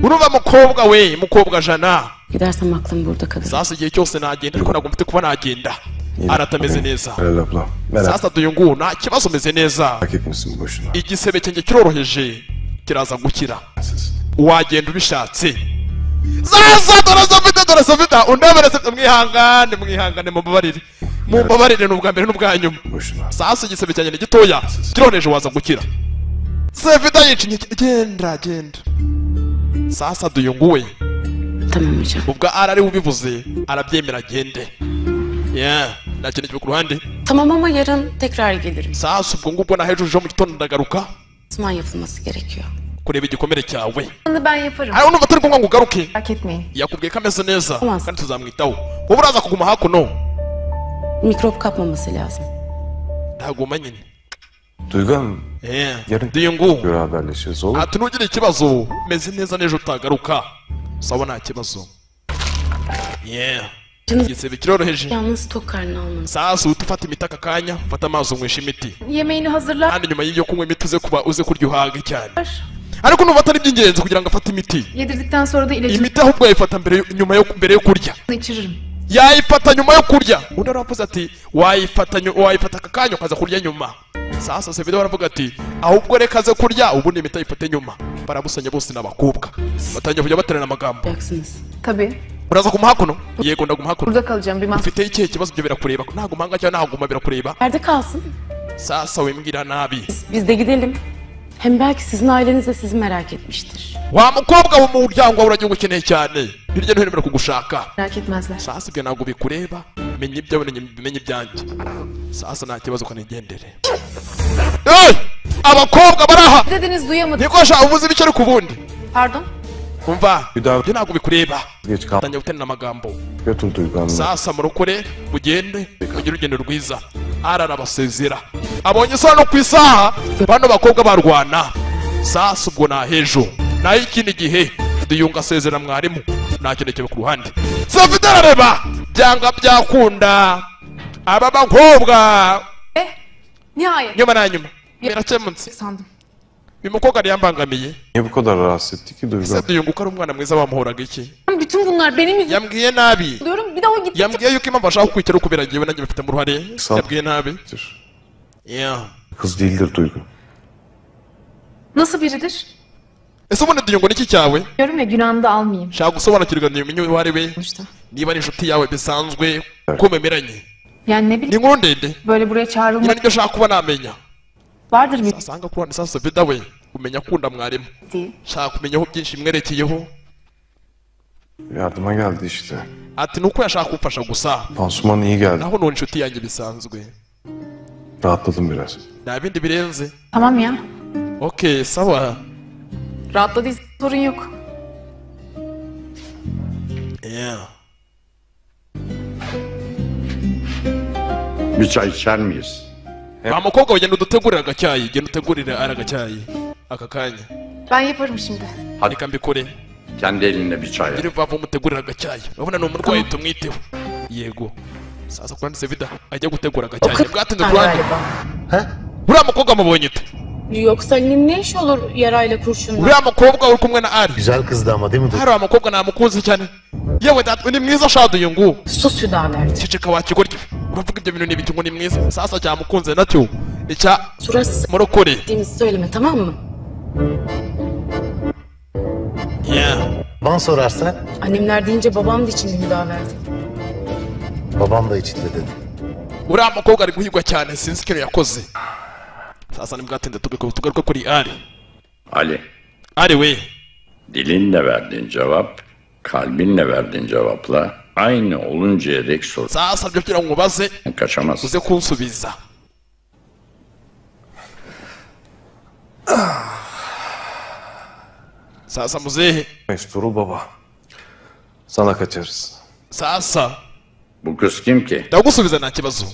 [SPEAKER 1] Urumva mukobwa we, mukobwa Jana.
[SPEAKER 10] Gidersem aklım burada kalır.
[SPEAKER 1] Sasa igihe cyose nagenda ariko ntabwo mfite kuba nagenda. Aratameze neza.
[SPEAKER 3] Helal abla.
[SPEAKER 1] Sasa duyungu nta kibazo meze neza.
[SPEAKER 3] Merak etmesin boşuna.
[SPEAKER 1] Igisebe cyanjye kiroroheje kiraza gukira. Wagenda ubishatse. Sasa dore Safida undabere mwihangane mumbabarire n'ubwa mbere n'ubwa nyuma. Sasa igisebe cyanjye ni gitoya kiroroheje waza gukira. Safida yicinye genda. Sasa duyunguwe.
[SPEAKER 10] Tamam hocam.
[SPEAKER 1] Ubwo ari ubivuze arabyemera agende. Yeah, nakinije ku ruhande.
[SPEAKER 10] Tamam ama yarın tekrar gelirim.
[SPEAKER 1] Sasa ubwo ngubwo nahejuje mu gitondo ndagaruka.
[SPEAKER 10] Osman yapılması gerekiyor.
[SPEAKER 1] Kureba igikomere cyawe.
[SPEAKER 11] Ben yaparım.
[SPEAKER 1] Ayo numva turi kumwe ngo ugaruke.
[SPEAKER 11] Merak etmeyin.
[SPEAKER 1] Yakubwiye ko ameze neza kandi tuzamwitaho. Wowe uraza kuguma hakuno.
[SPEAKER 10] Mikrop kapmaması lazım.
[SPEAKER 1] Ntaguma nyine.
[SPEAKER 3] Duygu Hanım.
[SPEAKER 1] Yarın duyungu.
[SPEAKER 3] Göre haberleşiriz olur.
[SPEAKER 1] Ati ntugire ikibazo. Meze neza n'ejo utagaruka. Sawa nta kibazo. Igisebe kiroroheje.
[SPEAKER 10] Yalnız tok karnına almanız.
[SPEAKER 1] Sasa utufata imiti aka kanya, ufata amazi unywesha imiti.
[SPEAKER 11] Yemeğini hazırla.
[SPEAKER 1] Kandi nyuma y'iyo kunywa imiti uze kurya uhage cyane. Ariko numva atari iby'ingenzi kugira ngo afate imiti.
[SPEAKER 11] Yedirdikten sonra da ilacını...
[SPEAKER 1] Imiti ahubwo yayifata mbere yo kurya.
[SPEAKER 11] İçiririm.
[SPEAKER 1] Yayifata nyuma yo kurya. Undi aravuze ati wayifata aka kanya ukaza kurya nyuma. Sasa Safida baravuga ati ahubwo reka aze kurya ubundi imiti ayifate nyuma. Barabusanya bose n'abakobwa. Batangiye kujya baterana amagambo.
[SPEAKER 11] Tabii.
[SPEAKER 1] Uraza kumuha hakuno? Yego ndaguma hakuno.
[SPEAKER 11] Burada kalacağım bir mahsur.
[SPEAKER 1] Ufite ikihe kibazo byo birakureba? Ntabwo mpanga cyangwa ntabwo birakureba?
[SPEAKER 10] Nerede kalsın?
[SPEAKER 1] Sasa wembwira nabi.
[SPEAKER 10] Biz de gidelim. Hem belki sizin aileniz de sizi merak etmiştir.
[SPEAKER 1] Wa mukobwa wo mu muryango wawe uragiye ukeneye cyane. Hirya no hino barakugushaka.
[SPEAKER 11] Merak etmezler.
[SPEAKER 1] Sasa ibyo ntabwo bikureba. Menya ibyawe bimenye ibyanjye. Sasa nta kibazo kanigendere. Abakobwa baraha.
[SPEAKER 11] Dediniz duyamadım.
[SPEAKER 1] Nikosha uvuze ibicyo ku bundi.
[SPEAKER 11] Pardon?
[SPEAKER 1] Umva, ibyo ntabwo bikureba.
[SPEAKER 3] Geç kal.
[SPEAKER 1] Tangiye guterana amagambo.
[SPEAKER 3] Götür Duygu Hanım.
[SPEAKER 1] Sasa murokore ugende ugire urugendo rwiza. Ararabasezera. Abonye isaha no ku isaha bano bakobwa barwana. Sasa ubwo nahejo. Naho ikindi gihe duyunga asezera mwarimu nakenekeye ku ruhande. Safida arareba byanga byakunda. Aba bakobwa.
[SPEAKER 11] Nihayet.
[SPEAKER 1] Nyuma na nyuma. Birakemutse.
[SPEAKER 11] Sandım.
[SPEAKER 1] Uyu mukobwa yambangamiye.
[SPEAKER 3] Niye bu kadar rahatsız etti ki Duygu Hanım?
[SPEAKER 1] Ese duyunga ko ari umwana mwiza wamuhoraga iki?
[SPEAKER 11] Bütün bunlar benim yüzümden.
[SPEAKER 1] Yambwiye nabi.
[SPEAKER 11] Diyorum bir daha o gitti.
[SPEAKER 1] Yambwiye yuko impamvu ashaka kwicara ukubera ngewe nanjye bafite mu ruhare. Yambwiye nabi.
[SPEAKER 3] Kız değildir Duygu.
[SPEAKER 11] Nasıl biridir?
[SPEAKER 1] Ese ubundi duyungo niki cyawe?
[SPEAKER 11] Diyorum ya günahını da almayayım.
[SPEAKER 1] Shaka gusobanukirwa umenye uwo ari we. Niba ari inshuti yawe bisanzwe ko memeranye.
[SPEAKER 11] Yani ne bileyim.
[SPEAKER 1] Ni inkuru ndende.
[SPEAKER 11] Böyle buraya çağrılmak.
[SPEAKER 1] Nyine nibyo shaka kuba namenya.
[SPEAKER 11] Vardır bir.
[SPEAKER 1] Sasanga kuruhande sasa Safida we umenya akunda mwarimu. Shaka kumenyaho byinshi bimwerekeyeho.
[SPEAKER 3] Yardıma geldi işte.
[SPEAKER 1] Ati nuko yashaka kumfasha gusa.
[SPEAKER 3] Pansuman iyi geldi.
[SPEAKER 1] Naho none inshuti yanjye bisanzwe.
[SPEAKER 3] Rahatladım biraz.
[SPEAKER 1] Nta bindi birenze.
[SPEAKER 11] Tamam ya.
[SPEAKER 1] Okay, sawa.
[SPEAKER 11] Rahatladıysa sorun yok.
[SPEAKER 3] Bir çay içer miyiz?
[SPEAKER 1] Wa mukobwa ugenda udutegurira agacyayi, genda utegurire ara agacyayi aka kanya.
[SPEAKER 11] Ben yaparım şimdi.
[SPEAKER 1] Hadi kambikore.
[SPEAKER 3] Kendi elinle bir çay.
[SPEAKER 1] Girip vava umutegurira agacyayi. Urabona ni umurwayi tumwiteho. Yego. Sasa kwani Safida ajya gutegura agacyayi. Bwatinze kurande. Uriya mukobwa mubonye ute?
[SPEAKER 10] Yoksa ne iş olur yarayla kurşunla?
[SPEAKER 1] Uriya mukobwa uri kumwe na Ari.
[SPEAKER 4] Güzel kızdı ama değil mi?
[SPEAKER 1] Hari umukobwa namukunze cyane. Yewe data ni mwiza sha duyungu.
[SPEAKER 10] Sus Hüdaverdi.
[SPEAKER 1] Ceceka wa kigoryi. Uravuga ibyo bintu ni ibiki ngo ni mwiza. Sasa cyamukunze nacyo. Icya murokore.
[SPEAKER 10] Dediğimizi söyleme tamam mı?
[SPEAKER 4] Baban sorarsa?
[SPEAKER 10] Annemler deyince babam da içinde Hüdaverdi.
[SPEAKER 4] Babam da içinde dedi.
[SPEAKER 1] Uriya mukobwa ari guhigwa cyane sinzi ikintu yakoze. Sasa nibwo atinze tugaruka kuri Ari.
[SPEAKER 3] Ali.
[SPEAKER 1] Ari we.
[SPEAKER 3] Dilinle verdiğin cevap, kalbinle verdiğin cevapla aynı oluncaya dek sor.
[SPEAKER 1] Sasa byo kugira ngo baze
[SPEAKER 3] Kaçamazsın.
[SPEAKER 1] uze kunsubiza. Sasa muzehe.
[SPEAKER 3] Tuğrul baba. Sana kaçarız.
[SPEAKER 1] Sasa
[SPEAKER 3] Bu kız kim ki?
[SPEAKER 1] ndagusubiza nta kibazo.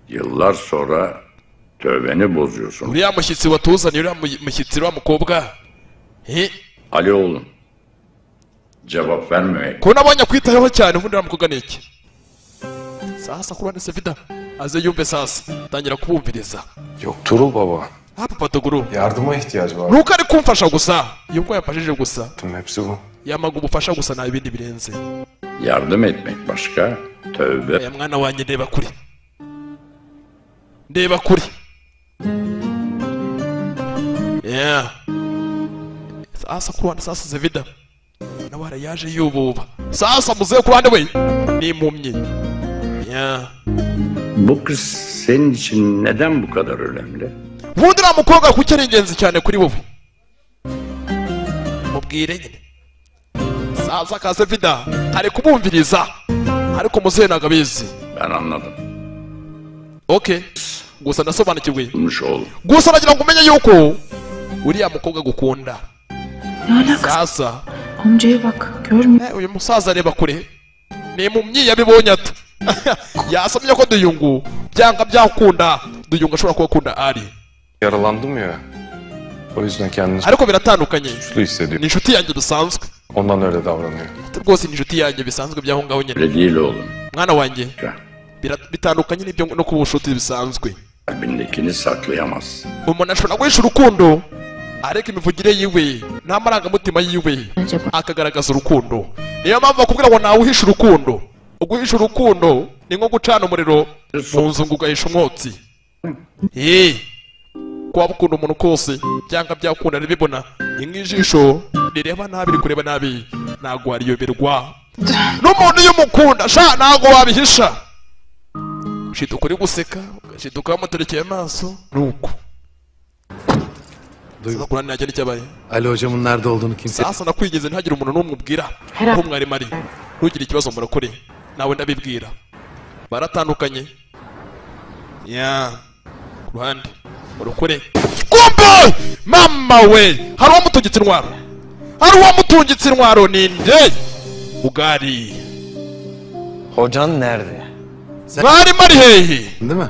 [SPEAKER 3] Yıllar sonra tövbeni bozuyorsun.
[SPEAKER 1] Uriya mushyitsi watuzaniye uriya mushyitsi wa mukobwa.
[SPEAKER 3] Ali oğlum. Cevap vermemek.
[SPEAKER 1] Ko nabonye kwitayeho cyane ubundi uriya ni iki? Sasa kurane Sevida aze yumve sasa tangira kubumviriza.
[SPEAKER 3] Yok Tuğrul baba.
[SPEAKER 1] Hapa patoguru.
[SPEAKER 3] Yardıma ihtiyacı var.
[SPEAKER 1] Nuko ari kumfasha gusa. Yuko yafashije gusa.
[SPEAKER 3] Hepsi bu.
[SPEAKER 1] Yamaga ubufasha gusa nta bindi birenze.
[SPEAKER 3] Yardım etmek başka, tövbe.
[SPEAKER 1] Aya mwana wanjye ndeba kuri. Ndeba kuri. Yeah. Sasa kurane sasa Sevida. Nawara yaje yububa. Sasa muzehe kurane we. Ni impumyi. Yeah.
[SPEAKER 3] Bu kız senin için neden bu kadar önemli?
[SPEAKER 1] Bundi uriya mukobwa kuki ari ingenzi cyane kuri wowe? Mubwire nyine. Sasa ka Sevida ari kubumviriza ariko muzehe ntabwo abizi.
[SPEAKER 3] Ben anladım.
[SPEAKER 1] Okay. Gusa ndasobanukiwe.
[SPEAKER 3] Bulmuş oğlum.
[SPEAKER 1] Gusa nagira ngo umenye yuko uriya mukobwa gukunda. Sasa
[SPEAKER 11] Amcaya bak, görmüyor.
[SPEAKER 1] uyu musaza areba kure. Ni impumyi yabibonye ati. Yasomye ko Duyungu byanga byakunda. Duyungu ashobora kuba akunda Ari.
[SPEAKER 3] Yaralandım ya. O yüzden kendini
[SPEAKER 1] Ariko biratandukanye.
[SPEAKER 3] suçlu hissediyor.
[SPEAKER 1] Ni inshuti yanjye dusanzwe.
[SPEAKER 3] Ondan öyle davranıyor.
[SPEAKER 1] Rwose ni inshuti yanjye bisanzwe byaho ngaho nyine.
[SPEAKER 3] Öyle değil oğlum.
[SPEAKER 1] Mwana wanjye bitandukanye n'ibyo no kuba ubucuti bisanzwe.
[SPEAKER 3] Kalbindekini saklayamazsın.
[SPEAKER 1] Umuntu ashobora guhisha urukundo ariko imivugire yiwe n'amarangamutima yiwe akagaragaza urukundo. Niyo mpamvu bakubwira ngo nawe uhisha urukundo. Uguhisha urukundo ni nko gucana umuriro mu nzu ngo ugahisha umwotsi. Kuba ukunda umuntu kose byanga byakunda ribibona nk'ijisho rireba nabi rikureba nabi ntabwo wariyoberwa. N'umuntu iyo umukunda sha ntabwo wabihisha. Ushituka uri guseka ugashiduka wamuterekeye amaso nuko. Sasa kurane najya n'icyabaye.
[SPEAKER 4] Ali hocamın nerede olduğunu kimse...
[SPEAKER 1] Sasa nakwigeze ntagire umuntu n'umwe ubwira aho mwarimu ari. Ntugire ikibazo murakore nawe ndabibwira. Baratandukanye. Ya ku ruhande murakore. Kumbe mama we hari uwamutungitse intwaro. Hari uwamutungitse intwaro ninde? Ugari.
[SPEAKER 6] Hocan nerede?
[SPEAKER 1] Mwarimu ari hehe?
[SPEAKER 4] Değil mi?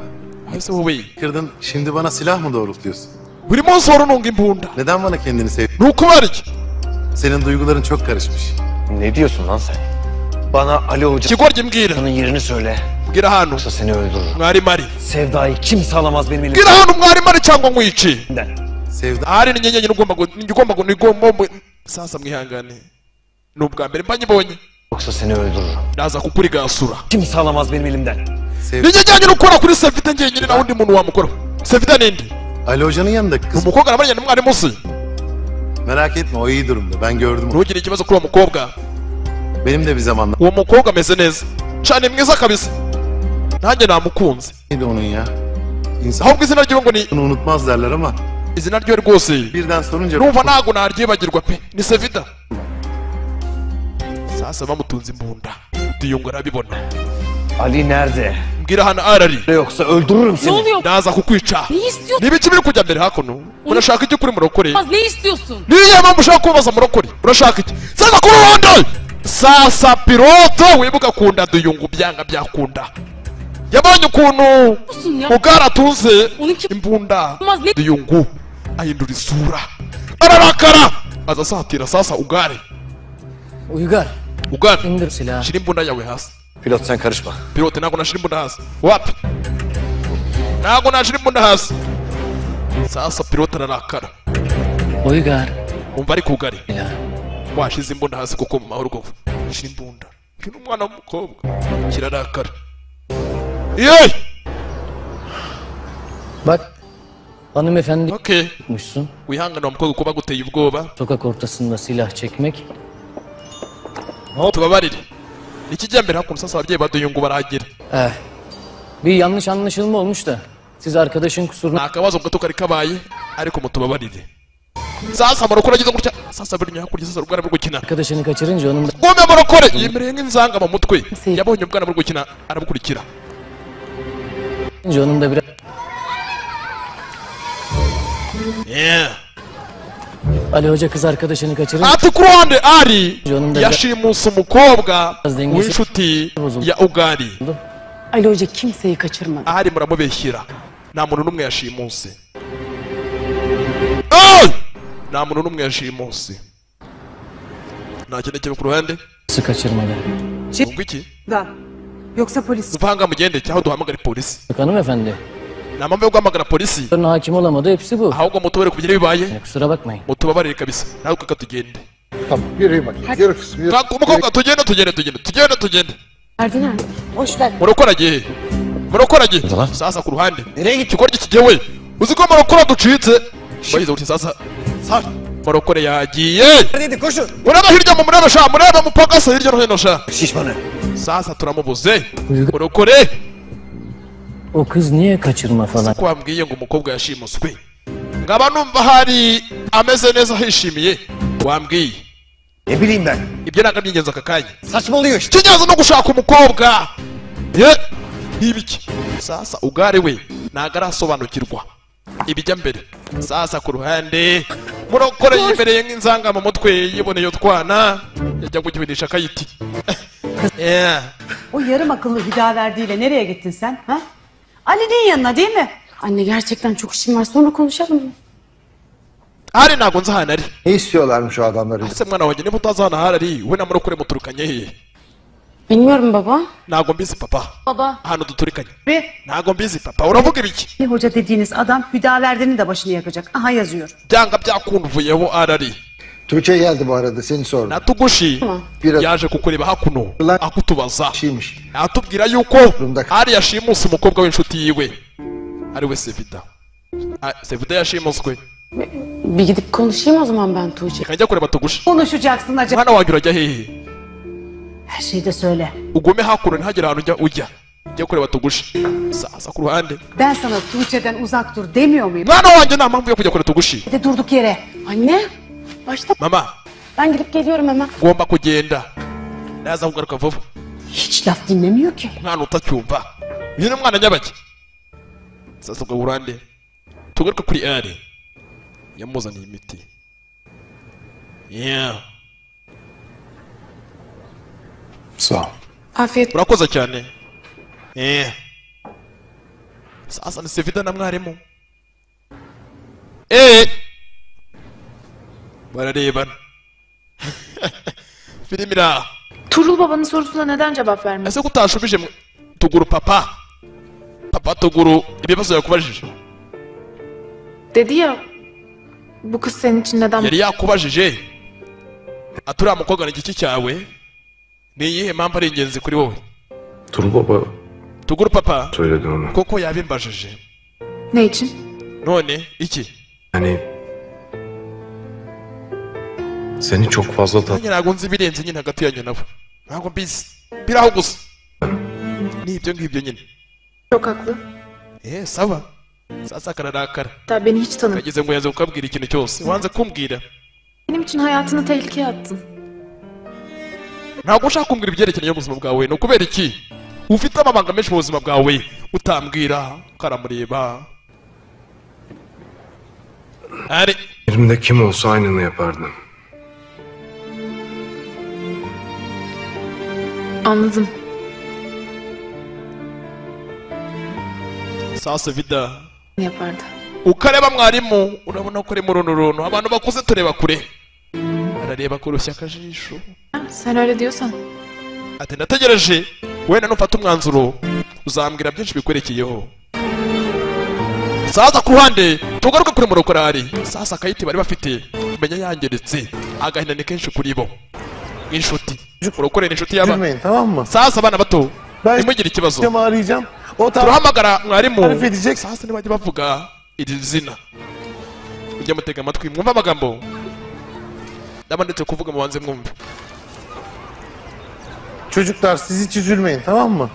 [SPEAKER 1] Hepsi wowe.
[SPEAKER 4] Kırdın, şimdi bana silah mı doğrultuyorsun?
[SPEAKER 1] Buri munsi wari ununga imbunda.
[SPEAKER 4] Neden bana kendini sev...
[SPEAKER 1] Nuko var iki?
[SPEAKER 4] Senin duyguların çok karışmış.
[SPEAKER 6] Ne diyorsun lan sen? Bana Ali Hoca...
[SPEAKER 1] Kigoryi mbwira.
[SPEAKER 6] Senin yerini söyle.
[SPEAKER 1] Mbwira hano.
[SPEAKER 6] Yoksa seni öldürürüm.
[SPEAKER 1] Mwarimu ari.
[SPEAKER 6] Sevdayı kimse alamaz benim elimden.
[SPEAKER 1] Mbwira hano mwarimu ari cyangwa nkwice.
[SPEAKER 4] Sevda...
[SPEAKER 1] Ari ni nyenyenye nigomba sasa mwihangane. Nubwa mbere mba nyibonye.
[SPEAKER 6] Yoksa seni öldürürüm.
[SPEAKER 1] Ndaza kukurigasura.
[SPEAKER 6] Kimse alamaz benim elimden.
[SPEAKER 1] Nyenyenye ukora kuri Sevida ngenyine na undi muntu wamukora. Sevida ninde?
[SPEAKER 4] Ali Hoca'nın yanındaki kız.
[SPEAKER 1] Umukobwa namaranye n'umwarimu si.
[SPEAKER 4] Merak etme, o iyi durumda. Ben gördüm onu.
[SPEAKER 1] Ntugire ikibazo kuri uwo mukobwa.
[SPEAKER 4] Benim de bir zamanlar...
[SPEAKER 1] Uwo mukobwa ameze neza. Cyane mwiza kabisa. Nanjye namukunze.
[SPEAKER 4] Neydi onun ya? İnsan...
[SPEAKER 1] Ahubwo izina ryiwe ngo ni...
[SPEAKER 4] Bunu unutmaz derler ama...
[SPEAKER 1] Izina ryiwe rwose.
[SPEAKER 4] Birden sorunca...
[SPEAKER 1] Numva ntago naryibagirwa pe. Ni Sevida. Sasa bamutunze imbunda. Duyungu arabibona.
[SPEAKER 6] Ali nerede?
[SPEAKER 1] Mbwira hano arari.
[SPEAKER 6] Yoksa öldürürüm seni.
[SPEAKER 11] Ne oluyor?
[SPEAKER 1] Ndaza kukwica.
[SPEAKER 11] Ne istiyorsun?
[SPEAKER 1] Niba biri kujya mbere hakuno. Urashaka iki kuri murokore?
[SPEAKER 11] Ne istiyorsun?
[SPEAKER 1] Niyo mpamvu ushaka kubaza murokore. Urashaka iki? Sasa kuri ruhande. Sasa piloto wibuka kunda Duyungu byanga byakunda. Yabonye ukuntu ugaratunze imbunda. Duyungu ahindura isura. Ararakara. Azasatira sasa Ugari.
[SPEAKER 8] Uygar.
[SPEAKER 1] Ugari.
[SPEAKER 8] İndir silahı.
[SPEAKER 1] Şirin imbunda yawe hasi.
[SPEAKER 6] Pilot sen karışma.
[SPEAKER 1] Pilote ntabwo nashira imbunda hasi. Wapi? Ntabwo nashira imbunda hasi. Sasa pilote ararakara.
[SPEAKER 8] Uygar.
[SPEAKER 1] Umva ari kugari.
[SPEAKER 8] Silahı.
[SPEAKER 1] Washize imbunda hasi kuko mu mahoro koko. Shira imbunda. Uyu umwana w'umukobwa. Kirarakara. Yeee!
[SPEAKER 8] Bak. Hanımefendi
[SPEAKER 1] Okay.
[SPEAKER 8] tutmuşsun.
[SPEAKER 1] Wihangane wa mukobwa kuba guteye ubwoba.
[SPEAKER 8] Sokak ortasında silah çekmek.
[SPEAKER 1] Tubabarire. Ikijya mbere hakuno sasa ababyeyi ba Duyungu barahagera.
[SPEAKER 8] Bir yanlış anlaşılma olmuş da. Siz arkadaşın kusuruna...
[SPEAKER 1] Nta kabazo gato kari kabaye ariko mutubabarire. Sasa Morokore agize gutya. Sasa buri nyakurya sasa ubwana bwo gukina.
[SPEAKER 8] Arkadaşını kaçırınca onun da...
[SPEAKER 1] Gome Morokore yemereye nk'inzanga mu mutwe. Yabonye ubwana bwo gukina arabukurikira.
[SPEAKER 8] Onun da biraz...
[SPEAKER 1] Yeah.
[SPEAKER 8] Ali Hoca kız arkadaşını kaçırınca...
[SPEAKER 1] Ati ku ruhande Ari yashimuse umukobwa w'inshuti ya Ugari.
[SPEAKER 10] Ali Hoca kimseyi kaçırmadı.
[SPEAKER 1] Ari muramubeshyira. Nta muntu n'umwe yashimuse. Nta muntu n'umwe yashimuse. Nta kintu kibi ku ruhande.
[SPEAKER 8] Nasıl kaçırmadı?
[SPEAKER 1] Ubwo iki?
[SPEAKER 2] Yoksa polis.
[SPEAKER 1] Duvanga mugende cyangwa duhamagare polisi.
[SPEAKER 8] Hanımefendi.
[SPEAKER 1] Nta mpamvu yo guhamagara polisi.
[SPEAKER 8] Hakim olamadı hepsi bu.
[SPEAKER 1] Ahubwo mutubare kugira bibaye.
[SPEAKER 8] Kusura bakmayın.
[SPEAKER 1] Mutubabarire kabisa. Nawe kaka tugende.
[SPEAKER 7] Tamam yürüyün bakayım. Yürü kızım yürü.
[SPEAKER 1] Umukobwa tugende.
[SPEAKER 10] Erdi nerede?
[SPEAKER 2] Boş ver.
[SPEAKER 1] Morokore agiye. Sasa ku ruhande. Ikigoryi kigewe. Uzi ko Morokore ducitse. Bayize uti sasa. Morokore yagiye.
[SPEAKER 6] Neredeydi koşun.
[SPEAKER 1] Uraba hirya mu muraba sha, muraba mupagasa hirya no hino sha.
[SPEAKER 6] Şişmanı.
[SPEAKER 1] Sasa turamubuze. Morokore.
[SPEAKER 8] O kız niye kaçırma falan?
[SPEAKER 1] Ko wambwiye ngo umukobwa yashimuswe. Ngaba numva hari ameze neza hishimiye. Wambwiye.
[SPEAKER 6] Ne bileyim ben.
[SPEAKER 1] Ibyo nanga byingenza aka kanya.
[SPEAKER 6] Saçmalıyor işte.
[SPEAKER 1] Kigenza no gushaka umukobwa. Ibiki. Sasa Ugari we ntago arasobanukirwa ibijya mbere. Sasa ku ruhande Morokore yimereye nk'inzanga mu mutwe yiboneye utwana yajya kukibinisha akayiti.
[SPEAKER 9] O yarım akıllı Hüdaverdi'yle nereye gittin sen? Ha? Ali'nin yanına değil mi?
[SPEAKER 10] Anne gerçekten çok işim var. Sonra konuşalım mı?
[SPEAKER 1] Ari ntago nzi ahantu ari.
[SPEAKER 7] Ne istiyorlarmış o adamları?
[SPEAKER 1] Ese mwana wanjye niba utazi ahantu ari we na Morokore muturukanye hehe?
[SPEAKER 10] Bilmiyorum baba.
[SPEAKER 1] Ntago mbizi papa.
[SPEAKER 10] Baba.
[SPEAKER 1] Ahantu duturikanye.
[SPEAKER 9] Ve
[SPEAKER 1] Ntago mbizi papa. Uravuga ibiki?
[SPEAKER 9] hoca dediğiniz adam Hüdaverdi'nin de başını yakacak. Aha yazıyor.
[SPEAKER 1] Byanga byakunduvuyeho ari.
[SPEAKER 7] Tuğçe geldi bu arada seni sordu.
[SPEAKER 1] Natugushi
[SPEAKER 7] Biraz
[SPEAKER 1] yaje kukureba hakuno akutubaza.
[SPEAKER 7] şeymiş.
[SPEAKER 1] Atubwira yuko ari yashimuse umukobwa w'inshuti yiwe. Ari we Sevida. Sevida yashimuswe.
[SPEAKER 10] Bir gidip konuşayım o zaman ben Tuğçe.
[SPEAKER 1] Kajya kureba Tugushi.
[SPEAKER 9] Konuşacaksın acaba.
[SPEAKER 1] Mwana wanjye urajya hehe?
[SPEAKER 9] Her şeyi de söyle.
[SPEAKER 1] Ugume hakuno ntihagire ahantu ujya. Jya kureba Tugushi. Sasa ku ruhande.
[SPEAKER 9] Ben sana Tuğçe'den uzak dur demiyor muyum?
[SPEAKER 1] Mwana wanjye nta mpamvu yo kujya kureba Tugushi.
[SPEAKER 9] Bir de durduk yere.
[SPEAKER 10] Anne. Başla.
[SPEAKER 1] Mama.
[SPEAKER 10] Ben gidip geliyorum hemen.
[SPEAKER 1] Ngomba kugenda. Naza kugaruka vuba.
[SPEAKER 9] Hiç laf dinlemiyor ki.
[SPEAKER 1] Mwana utacyumva. Uyu ni umwana nyabaki. Sasa ku ruhande. Tugaruka kuri Ari. Yamuzaniye imiti.
[SPEAKER 4] Sağ ol.
[SPEAKER 10] Afiyet.
[SPEAKER 1] Urakoze cyane. Sasa ni Sevida na mwarimu. Bararebana. Film ira.
[SPEAKER 11] Turul babanın sorusuna neden cevap vermiyor?
[SPEAKER 1] Ese kutashubije Tuguru papa. Papa Tuguru ibibazo yakubajije.
[SPEAKER 11] Dedi ya, bu kız senin için neden...
[SPEAKER 1] Yari yakubajije. Aturiya mukobwa ni iki cyawe? Ni iyihe mpamvu ari ingenzi kuri wowe?
[SPEAKER 4] Turul baba
[SPEAKER 1] Tuguru papa
[SPEAKER 4] söyledi onu.
[SPEAKER 1] koko yabimbajije.
[SPEAKER 11] Ne için?
[SPEAKER 1] None iki?
[SPEAKER 4] Yani seni çok fazla
[SPEAKER 1] Nanjye ntabwo nzi ibirenze nyine hagati yanyu nabo. Ntabwo mbizi. Biraho gusa. Ni ibyo ngibyo nyine.
[SPEAKER 11] Çok haklı.
[SPEAKER 1] Sawa. Sasa kararakara.
[SPEAKER 11] Hatta beni hiç tanımadın.
[SPEAKER 1] Kageze ngo yaze kukabwira ikintu cyose. Wanze kumbwira.
[SPEAKER 11] Benim için hayatını tehlikeye attın.
[SPEAKER 1] Ntabwo ushaka kumbwira ibyerekeranye n'ubuzima bwawe. Ni ukubera iki? Ufite amabanga menshi mu buzima bwawe. Utambwira. Karamureba. Ari.
[SPEAKER 4] Yerimde kim olsa aynını yapardım.
[SPEAKER 11] Anladım.
[SPEAKER 1] Sasa Vida.
[SPEAKER 11] Ne yapardı?
[SPEAKER 1] Ukareba mwarimu urabona ko uri mu runtu abantu bakuze tureba kure. Arareba kurushya akajisho.
[SPEAKER 11] Sen öyle diyorsan.
[SPEAKER 1] Ati ndategereje wenda nufata umwanzuro uzambwira byinshi bikwerekeyeho. Sasa ku ruhande tugaruka kuri Morokore ari. Sasa akayiti bari bafite menya yangeretse agahinda ni kenshi kuri bo. Inshuti. Morokore ni inshuti y'aba.
[SPEAKER 4] Üzülmeyin tamam mı?
[SPEAKER 1] Sasa abana bato nimugire ikibazo.
[SPEAKER 4] Ben arayacağım. O
[SPEAKER 1] Turahamagara mwarimu.
[SPEAKER 4] tarif edecek.
[SPEAKER 1] Sasa ntibajya bavuga iri zina. Ujya mutega amatwi mwumva amagambo. Ndabandetse kuvuga mubanze mwumve.
[SPEAKER 4] Çocuklar siz hiç üzülmeyin tamam mı?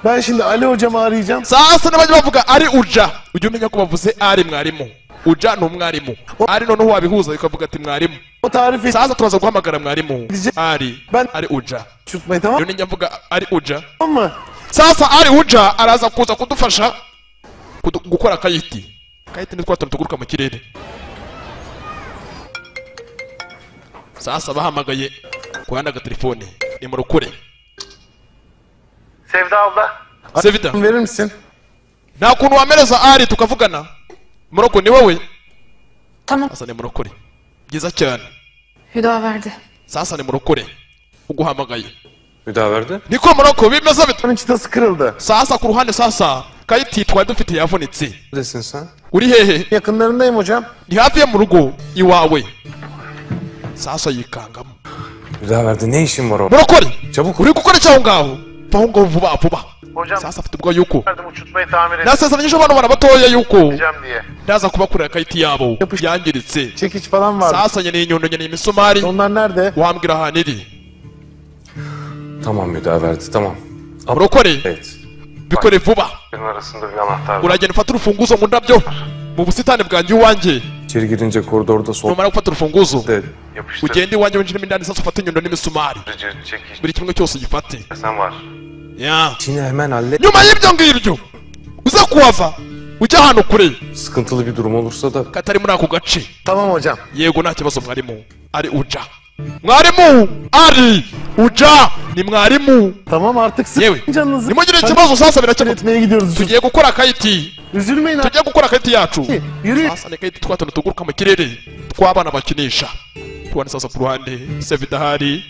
[SPEAKER 4] Ben şimdi Ali hocamı arayacağım.
[SPEAKER 1] Sasa n'abajya bavuga ari uja. Ujye umenya ko bavuze ari mwarimu. Uja ni umwarimu. Ari noneho wabihuza bikavuga ati mwarimu.
[SPEAKER 4] O tarifi.
[SPEAKER 1] Sasa turaza guhamagara mwarimu. Ari uja.
[SPEAKER 4] Tutmayı tamam.
[SPEAKER 1] Yo ninjya mvuga ari uja.
[SPEAKER 4] Tamam.
[SPEAKER 1] Sasa ari uja araza kuza kudufasha gukora kayiti. Kayiti ni twatuntu tuguruka mu kirere. Sasa bahamagaye kuhanda telefone ni mu rukure.
[SPEAKER 4] Sevda abla.
[SPEAKER 1] Sevda.
[SPEAKER 4] Verir misin?
[SPEAKER 1] Nta kuntu wamereza ari tukavugana. Muroko ni wowe?
[SPEAKER 11] Tamam.
[SPEAKER 1] Sasa ni murokore. Byiza cyane.
[SPEAKER 11] Hüda verdi.
[SPEAKER 1] Sasa ni murokore. Uguhamagaye.
[SPEAKER 4] Hüda verdi.
[SPEAKER 1] Niko Muroko bimeze bite?
[SPEAKER 4] Onun çıtası kırıldı.
[SPEAKER 1] Sasa ku ruhande sasa kayiti twari dufite yavunitse.
[SPEAKER 4] Neredesin sen?
[SPEAKER 1] Uri hehe?
[SPEAKER 4] Yakınlarındayım hocam.
[SPEAKER 1] Ni hafi ya mu rugo iwawe. Sasa yikangamo.
[SPEAKER 4] Hüda verdi. Ne işin var o?
[SPEAKER 1] Murokore.
[SPEAKER 4] Çabuk.
[SPEAKER 1] Uri gukora cyaho ngaho. Vaho ngo vuba vuba.
[SPEAKER 4] Hocam.
[SPEAKER 1] Sasa afite ubwo yuko.
[SPEAKER 4] Verdim uçurtmayı tamir et.
[SPEAKER 1] Nasezeranyije abantu bana batoya yuko.
[SPEAKER 4] Hocam diye.
[SPEAKER 1] Ndaza kubakorera kayiti yabo. Yangiritse.
[SPEAKER 4] Çekiç falan var.
[SPEAKER 1] Sasa nyene inyundo nyene imisumari.
[SPEAKER 4] Onlar nerede?
[SPEAKER 1] Wambwira ahantu iri.
[SPEAKER 4] Tamam Hüda verdi tamam.
[SPEAKER 1] Murokore.
[SPEAKER 4] Evet.
[SPEAKER 1] Bikore vuba.
[SPEAKER 4] Benim arasında bir anahtar var.
[SPEAKER 1] Uragenda ufata urufunguzo mu ndabyo. Mu busitani bwanjye iwanjye.
[SPEAKER 4] İçeri girince koridorda sol.
[SPEAKER 1] Numara gufata urufunguzo.
[SPEAKER 4] Yapıştır.
[SPEAKER 1] Ugende iwanjye winjiremo indani sasa ufate inyundo n'imisumari.
[SPEAKER 4] Çekiç.
[SPEAKER 1] Buri kimwe cyose ugifate.
[SPEAKER 4] Sen var.
[SPEAKER 1] Ya.
[SPEAKER 4] İçini hemen hallet.
[SPEAKER 1] Nyuma y'ibyo ngibyo uza kuhava ujya ahantu kure.
[SPEAKER 4] Sıkıntılı bir durum olursa da.
[SPEAKER 1] Katari muri ako gace.
[SPEAKER 4] Tamam hocam.
[SPEAKER 1] Yego nta kibazo mwarimu. Ari uja. Mwarimu ari uja ni mwarimu.
[SPEAKER 4] Tamam artık sıkın canınızı.
[SPEAKER 1] Nimugire ikibazo sasa birakemuka.
[SPEAKER 4] Etmeye gidiyoruz.
[SPEAKER 1] Tugiye gukora kayiti.
[SPEAKER 4] Üzülmeyin.
[SPEAKER 1] Tugiye gukora kayiti yacu.
[SPEAKER 4] Yürü.
[SPEAKER 1] Sasa ni kayiti twatuntu tuguruka mu kirere tw'abana bakinisha. Tubone sasa ku ruhande Sevda hari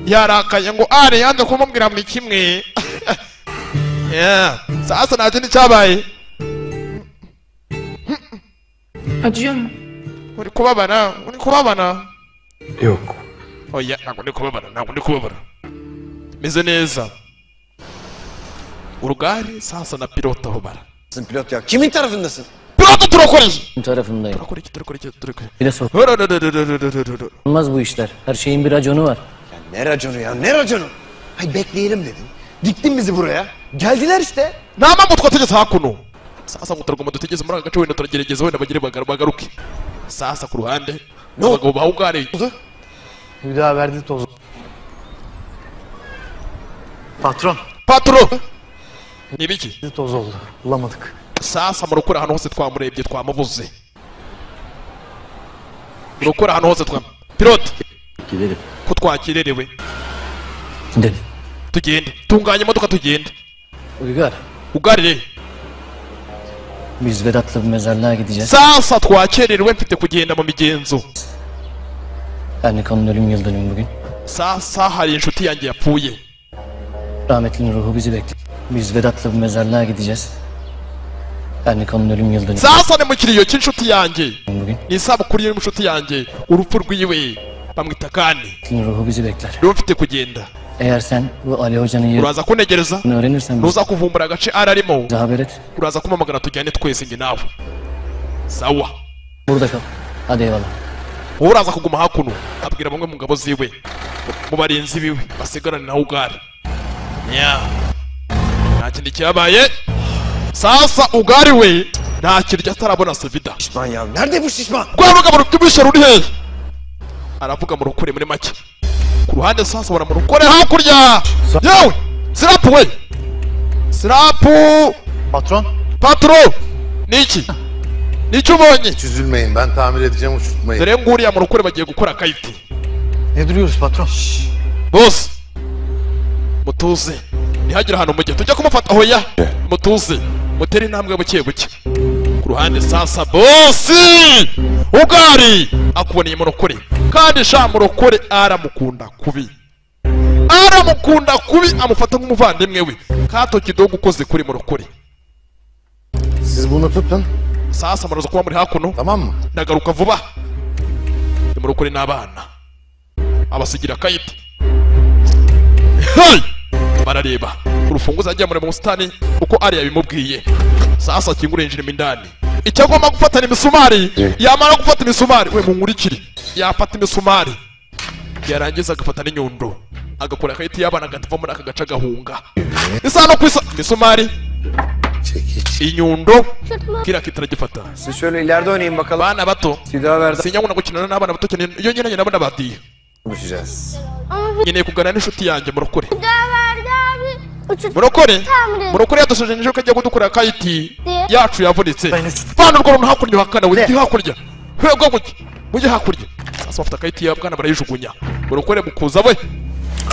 [SPEAKER 1] yarakaye ngo ari yanze kumubwira muri kimwe. Sasa nta kindi cyabaye.
[SPEAKER 11] Acıyor mu?
[SPEAKER 1] Uri kubabana.
[SPEAKER 4] Yok.
[SPEAKER 1] Oya ntabwo ndi kubabara. Meze neza. Urugari sasa na pilota aho bara.
[SPEAKER 6] Sen pilot ya. Kimin tarafındasın?
[SPEAKER 1] Pilota turakoreye.
[SPEAKER 8] Tarafındayım.
[SPEAKER 1] Turakoreye.
[SPEAKER 8] Bir de sor. Olmaz bu işler. Her şeyin bir raconu var.
[SPEAKER 6] Ya ne raconu ya? Ne raconu? Hay bekleyelim dedin. Diktin bizi buraya. Geldiler işte.
[SPEAKER 1] Nta mpamvu twategetse hakuno. Sasa ngo turagomba dutegeze muri aka gace wenda turagerageza wenda bagire bagaruke. Sasa ku ruhande abagabo bahugariye.
[SPEAKER 4] Hüda verdi tozu. Patron.
[SPEAKER 1] Ni biki?
[SPEAKER 4] Toz oldu. Bulamadık.
[SPEAKER 1] Sasa murokora ahantu hose twamurebye twamubuze. Murokora ahantu hose Pilot.
[SPEAKER 8] Gidelim.
[SPEAKER 1] Ko twakirerewe.
[SPEAKER 8] Gidelim.
[SPEAKER 1] Tugende. Tunganya imodoka tugende.
[SPEAKER 8] Uygar.
[SPEAKER 1] Ugarire.
[SPEAKER 8] Biz Vedat'la bir mezarlığa gideceğiz.
[SPEAKER 1] Sasa twakererewe mfite kugenda mu migenzo.
[SPEAKER 8] Ernikan'ın ölüm yıl dönümü bugün.
[SPEAKER 1] Sasa hari inshuti yanjye yapfuye.
[SPEAKER 8] Rahmetlinin ruhu bizi bekliyor. Biz Vedat'la bir mezarlığa gideceğiz. Ernikan'ın ölüm yıl dönümü.
[SPEAKER 1] Sasa ni mu kiriyo cy'inshuti yanjye.
[SPEAKER 8] Bugün.
[SPEAKER 1] Ni isabukuru y'inshuti yanjye. Urupfu rwiwe bamwita Kani.
[SPEAKER 8] Ruhu bizi bekler.
[SPEAKER 1] Rero mfite kugenda.
[SPEAKER 8] Eğer sen bu Ali Hoca'nın yerini
[SPEAKER 1] uraza kunegereza
[SPEAKER 8] öğrenirsen
[SPEAKER 1] nuza kuvumbura agace ararimo
[SPEAKER 8] haber et.
[SPEAKER 1] Uraza kumamagana tujyane twese nge nawe. Sawa.
[SPEAKER 8] Burada kal. Hadi eyvallah.
[SPEAKER 1] Uraza kuguma hakuno abwira bamwe mu ngabo ziwe mu barinzi biwe basigarane nawe ugari. Nta kindi cyabaye. Sasa ugari we nta kirya atarabona Sevda.
[SPEAKER 6] Şişman ya. Nerede bu şişman?
[SPEAKER 1] Kwavuga mu rubisha ruri hehe? Aravuga mu rukure muri make. Ku ruhande sasa bara mu rukore hakurya. Yewe! Sirapu we! Sirapu! Patron! Niki? Niki ubonye?
[SPEAKER 12] Hiç üzülmeyin, ben tamir edeceğim uçurtmayı.
[SPEAKER 1] Dore nguriya mu rukore bagiye gukora kayiti.
[SPEAKER 4] Ne duruyoruz patron?
[SPEAKER 1] Boss! Mutuze. Ntihagire ahantu mujye tujya kumufata hoya. Mutuze. Mutere intambwe buke buke. Ku ruhande sasa bosi! Ugari! Akuboneye mu rukore. Kandi sha mu rukore aramukunda kubi. Aramukunda kubi amufata nk'umuvandimwe we. Kato kidogo ukoze kuri mu rukore.
[SPEAKER 12] Siz bunu tutun.
[SPEAKER 1] Sasa muraza kuba muri hakuno.
[SPEAKER 12] Tamam mı?
[SPEAKER 1] Ndagaruka vuba. Mu rukore n'abana. Abasigira kayiti. Hey! Barareba. Urufunguzo ajya muri musitani uko ari yabimubwiye. Sasa kingure injira indani. Icyagomba gufata ni misumari. Yamara gufata imisumari we munkurikire. Yafata imisumari. Yarangiza agafata n'inyundo. agakora akayiti y'abana agatava muri aka gace agahunga. Isa no kwisa misumari inyundo kira kitaragifata.
[SPEAKER 6] Siz şöyle ileride oynayın bakalım.
[SPEAKER 1] Bana bato
[SPEAKER 6] Hüdaverdi
[SPEAKER 1] sinyanguna gukina n'abana bato cyane iyo nyine nabona batiye.
[SPEAKER 6] konuşacağız.
[SPEAKER 1] Nkeneye kuganira n'inshuti yanjye Murokore. Murokore yadushojeje ko ajya gudukura kayiti yacu yavunitse. Bana urwo runtu hakurya hakana we hakurya. Hego guki. Mujye hakurya. Sasa bafite kayiti ya bwana barayijugunya. Murokore mukuza we.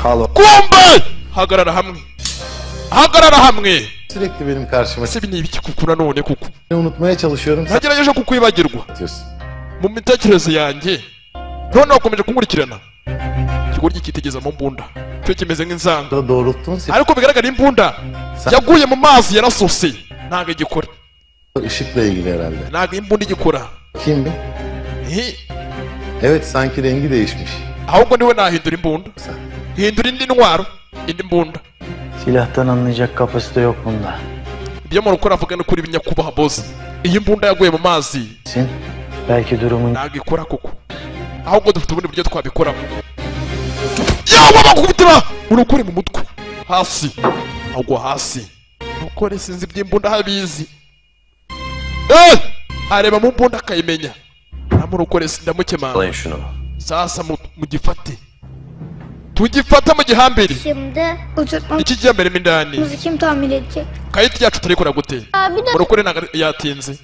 [SPEAKER 1] Kumbe hagarara hamwe. Hagarara hamwe.
[SPEAKER 12] Sürekli benim karşıma.
[SPEAKER 1] Ese ni ibiki kukuna none kuko.
[SPEAKER 12] Unutmaya çalışıyorum.
[SPEAKER 1] Nagerageje kukwibagirwa. Mu mitekerezo yanjye. None wakomeje kunkurikirana. Kigoryi kitegeza mu mbunda. Cyo kimeze nk'inzanga.
[SPEAKER 12] Doğrulttun.
[SPEAKER 1] Ariko bigaragara imbunda yaguye mu mazi yarasose. Ntago igikora.
[SPEAKER 12] Işıkla ilgili herhalde.
[SPEAKER 1] Ntago imbunda igikora.
[SPEAKER 12] Kim? Evet sanki rengi değişmiş.
[SPEAKER 1] Ahubwo niwe nahindura imbunda. Hindura indi ntwaro, indi mbunda.
[SPEAKER 4] Silahtan anlayacak kapasite yok bunda.
[SPEAKER 1] Ibyo Murokore avuga ni kuri binyakubaha boss. Iyi mbunda yaguye mu mazi.
[SPEAKER 4] Belki durumun
[SPEAKER 1] ntago ikora koko. Ahubwo dufite ubundi buryo twabikoramo. Yawa bakubitira Murokore mu mutwe. Hasi. Agwa hasi. Murokore sinzi iby'imbunda habizi. Areba mu mbunda akayimenya. Na Murokore sindamukemana.
[SPEAKER 6] Alayım şunu.
[SPEAKER 1] Sasa mugifate. Tugifata mu gihambere.
[SPEAKER 13] Şimdi uçurtma.
[SPEAKER 1] Iki gihambere mindani.
[SPEAKER 13] Bizi kim tamir edecek?
[SPEAKER 1] Kayiti yacu turikora gute?
[SPEAKER 13] Abi de.
[SPEAKER 1] Murokore yatinze.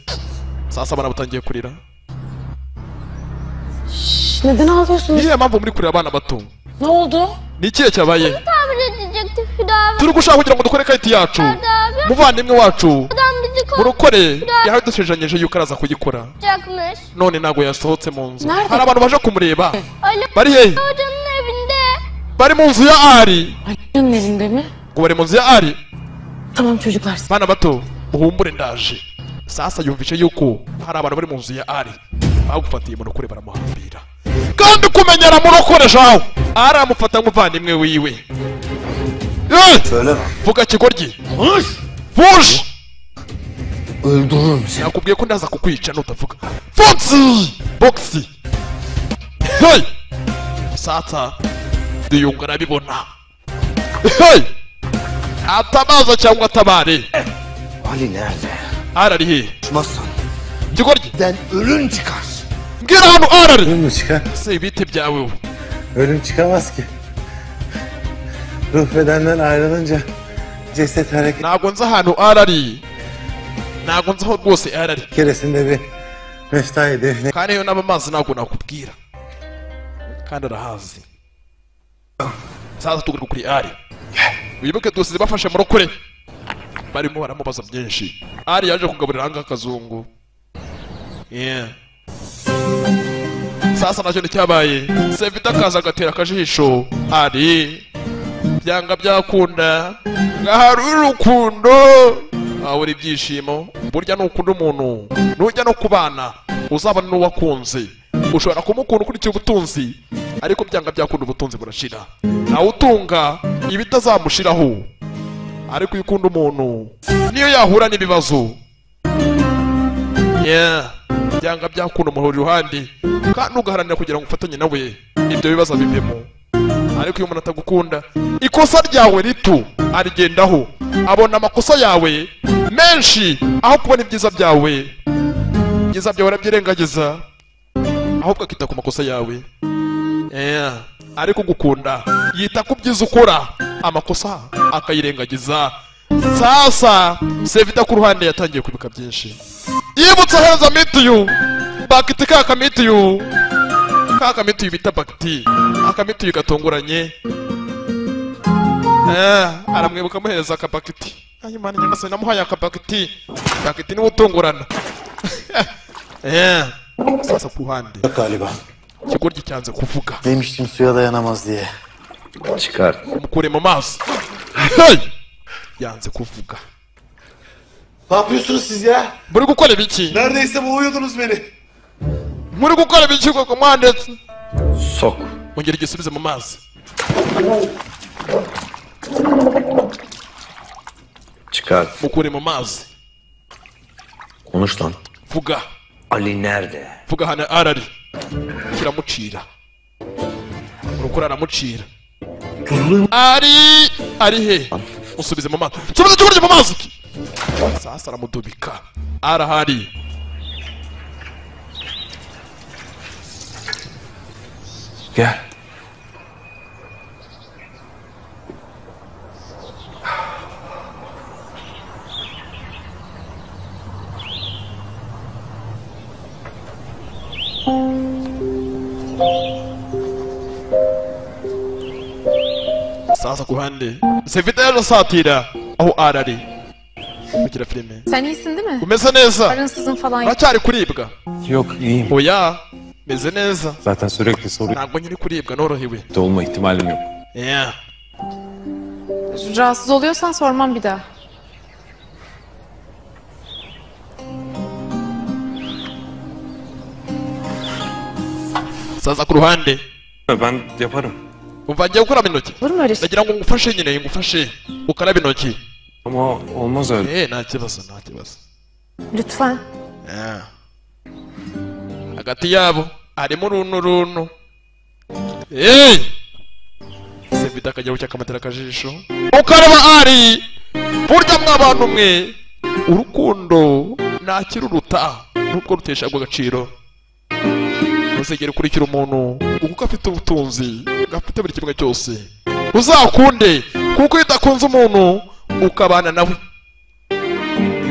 [SPEAKER 1] Sasa bana butangiye kurira.
[SPEAKER 10] Neden ağlıyorsunuz?
[SPEAKER 1] Niye mpamvu muri kurira abana bato?
[SPEAKER 10] Ne oldu?
[SPEAKER 1] Ni ikihe cyabaye?
[SPEAKER 13] Tamir edecekti Hüdaverdi.
[SPEAKER 1] Turi gushaka kugira ngo dukore kayiti yacu. Muvandimwe wacu. Murokore yahadushejanyeje yuko araza kuyikora. None ntago yasohotse mu nzu. Hari abantu baje kumureba. Bari hehe?
[SPEAKER 13] Hocanın evinde.
[SPEAKER 1] Bari mu nzu ya Ari.
[SPEAKER 10] Hocanın evinde mi?
[SPEAKER 1] Ngo bari mu nzu ya Ari.
[SPEAKER 10] Tamam çocuklar.
[SPEAKER 1] Bana bato muhumbure ndaje. Sasa yumvishe yuko hari abantu bari mu nzu ya Ari. Bagufatiye Murokore baramuhambira. Kandi kumenyera Murokore shaho. Ari amufata nk'umuvandimwe wiwe.
[SPEAKER 6] Söyleme.
[SPEAKER 1] Vuga kigoryi. Vush.
[SPEAKER 12] Öldürürüm seni.
[SPEAKER 1] Nakubwiye ko ndaza kukwica nutavuga. Foxy! Boxy! Hey! Sata Diyunga arabibona. Hey! Atamaza cyangwa atabare.
[SPEAKER 6] Ali nerede?
[SPEAKER 1] Arari he?
[SPEAKER 6] Tutmazsan.
[SPEAKER 1] Kigoryi.
[SPEAKER 6] Den ölün çıkar.
[SPEAKER 1] Mbwira hano Arari.
[SPEAKER 12] Ölüm mü çıkar?
[SPEAKER 1] Se ibite byawe.
[SPEAKER 12] Ölüm çıkamaz ki. Ruh bedenden ayrılınca ceset hareket.
[SPEAKER 1] Ntabwo nzi ahantu Arari. Ntabwo nzi aho rwose Arari.
[SPEAKER 12] Keresinde bir mesai defne.
[SPEAKER 1] Kandi yo n'abamazi ntabwo nakubwira. Kandi arahazi. Sasa tugurika kuri Ari. Wibuke dosize bafashe Murokore. Barimo baramubaza byinshi. Ari yaje kugaburira hanga kazungu. Sasa nacyo nicyabaye. Sevita kaza agatera akajisho. Ari byanga byakunda ngahari urukundo ahuri ibyishimo burya nukunda umuntu nujya no kubana uzabana n'uwakunze ushobora kumukunda ukurikira ubutunzi ariko byanga byakunda ubutunzi burashira nawe utunga ibitazamushiraho ariko ukunda umuntu niyo yahura n'ibibazo byanga byakunda umuhuri ruhande kandi ugaharanira kugira ngo ufatanye nawe ibyo bibazo bivemo ariko iyo umuntu atagukunda ikosa ryawe rito arigendaho abona amakosa yawe menshi aho kubona ibyiza byawe arabyirengagiza ahubwo akita ku makosa yawe ariko gukunda yita ku byiza ukora amakosa akayirengagiza. Sasa Sevita ku ruhande yatangiye kwibuka byinshi yibutsa heza mitiyu bakiti kakamitiyu bita bakiti akamitiyu gatunguranye aramwibuka amuhereza akabakiti ayimana nyamase namuhaye akabakiti bakiti niwe utungurana. Sasa ku ruhande
[SPEAKER 6] galiba
[SPEAKER 1] Kigoryi cyanze kuvuga.
[SPEAKER 4] Demiştim suya dayanamaz diye.
[SPEAKER 3] Çıkar.
[SPEAKER 1] Umukure mu mazi. Hey! Yanze kuvuga.
[SPEAKER 6] Ne yapıyorsunuz siz ya?
[SPEAKER 1] Muri gukora ibiki?
[SPEAKER 6] Neredeyse boğuyordunuz beni.
[SPEAKER 1] Muri gukora ibiki koko mwandetse?
[SPEAKER 3] Sok.
[SPEAKER 1] Ongera igisubize mu mazi.
[SPEAKER 3] Çıkar.
[SPEAKER 1] Mukure mu mazi.
[SPEAKER 6] Konuş lan.
[SPEAKER 1] Vuga.
[SPEAKER 6] Ali nerede?
[SPEAKER 1] Vuga hano Arari. Kiramucira. Murokore aramucira. ari he musubize mu mazi subiza ikigoryi mu mazi sasa aramudubika arahari
[SPEAKER 14] Gel.
[SPEAKER 1] Sasa ku ruhande Sevita yaje asatira aho arari kugira filime.
[SPEAKER 11] Sen iyisin değil mi?
[SPEAKER 1] Umeze neza.
[SPEAKER 11] Karınsızın falan yok.
[SPEAKER 1] Uracyari kuribwa?
[SPEAKER 14] Yok iyiyim.
[SPEAKER 1] Oya meze neza.
[SPEAKER 14] Zaten sürekli soru
[SPEAKER 1] Ntabwo nyiri kuribwa norohewe.
[SPEAKER 14] olma ihtimalim yok.
[SPEAKER 1] Yeah.
[SPEAKER 11] Rahatsız oluyorsan sormam bir daha.
[SPEAKER 1] Sasa ku ruhande
[SPEAKER 14] Ben yaparım.
[SPEAKER 1] umva ngiye gukaraba intoki.
[SPEAKER 11] Olur mu öyle şey?
[SPEAKER 1] Ndagira ngo ngufashe nyine ngufashe ukarabe intoki.
[SPEAKER 14] Ama olmaz öyle.
[SPEAKER 1] Nta kibazo nta kibazo.
[SPEAKER 11] Lütfen.
[SPEAKER 1] Yeah. Hagati yabo harimo runtu. Hey! Sevita akajya gucya akamatera akajisho. Ukaraba ari! Burya mw'abantu mwe urukundo ntakiruruta nubwo ruteshabwa agaciro. Ntuzigere ukurikira umuntu kuko afite ubutunzi gafite buri kimwe cyose. Uzakunde kuko iyo udakunze umuntu ukabana nawe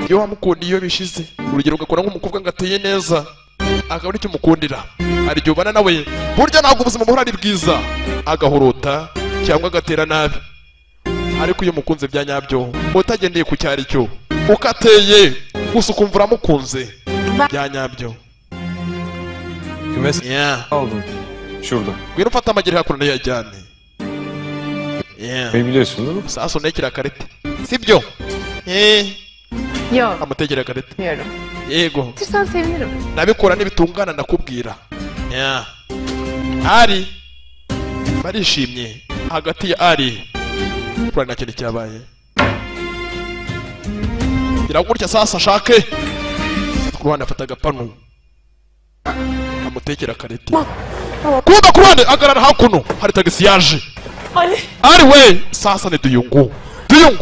[SPEAKER 1] iyo wamukunda iyo bishize urugero ugakora nk'umukobwa ngo ateye neza akaba aricyo umukundira hari igihe ubana nawe burya ntabwo ubuzima buhora ari bwiza agahorota cyangwa agatera nabi ariko iyo umukunze bya nyabyo utagendeye ku cyari cyo ukateye gusa ukumva uramukunze bya nyabyo.
[SPEAKER 14] Kümes aldım. Şurada.
[SPEAKER 1] Ngwino ufate amageri hakuno yajyane.
[SPEAKER 14] Beni biliyorsun değil mi?
[SPEAKER 1] Sasa unekera karete sibyo?
[SPEAKER 11] Yok.
[SPEAKER 1] Amutegera karete.
[SPEAKER 11] Biliyorum.
[SPEAKER 1] Yego.
[SPEAKER 11] Bitirsen sevinirim.
[SPEAKER 1] Nabikora n'ibitungana ndakubwira. Ari barishimye hagati ya Ari kuri nta kintu cyabaye. Biragurya sasa ashake ku ruhande afata agapanu amutekera karete. Kuba ku ruhande agarara hakuno hari tagisi yaje. Ari we sasa ni Duyungu.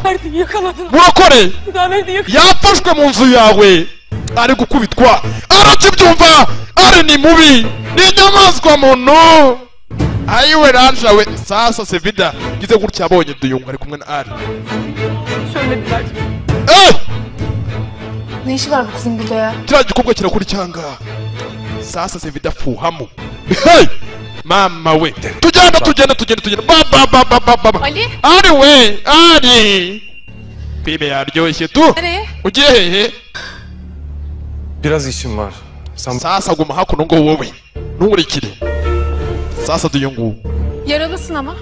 [SPEAKER 15] Hadi yakaladım.
[SPEAKER 1] Murakore
[SPEAKER 15] Hadi yakaladım.
[SPEAKER 1] yafashwe mu nzu yawe ari gukubitwa arakibyumva ari ni mubi ni inyamaswa muntu ayiwe ranjawe sasa Sevida gize gutya abonye Duyungu ari kumwe na Ari.
[SPEAKER 15] Söylediler.
[SPEAKER 11] Ne işi var bu kızın burada ya?
[SPEAKER 1] Kiriya gikobwa kirakurikanga sasa Sevida fuhamo. Hey! Mama we tugenda baba
[SPEAKER 11] Ali
[SPEAKER 1] Ari we Ari bibe yaryoshye tu
[SPEAKER 11] nereye?
[SPEAKER 1] ugiye hehe?
[SPEAKER 14] Biraz işim var.
[SPEAKER 1] Sasa guma hakuno ngo wowe nturikire sasa Duyungu
[SPEAKER 11] Yaralısın ama.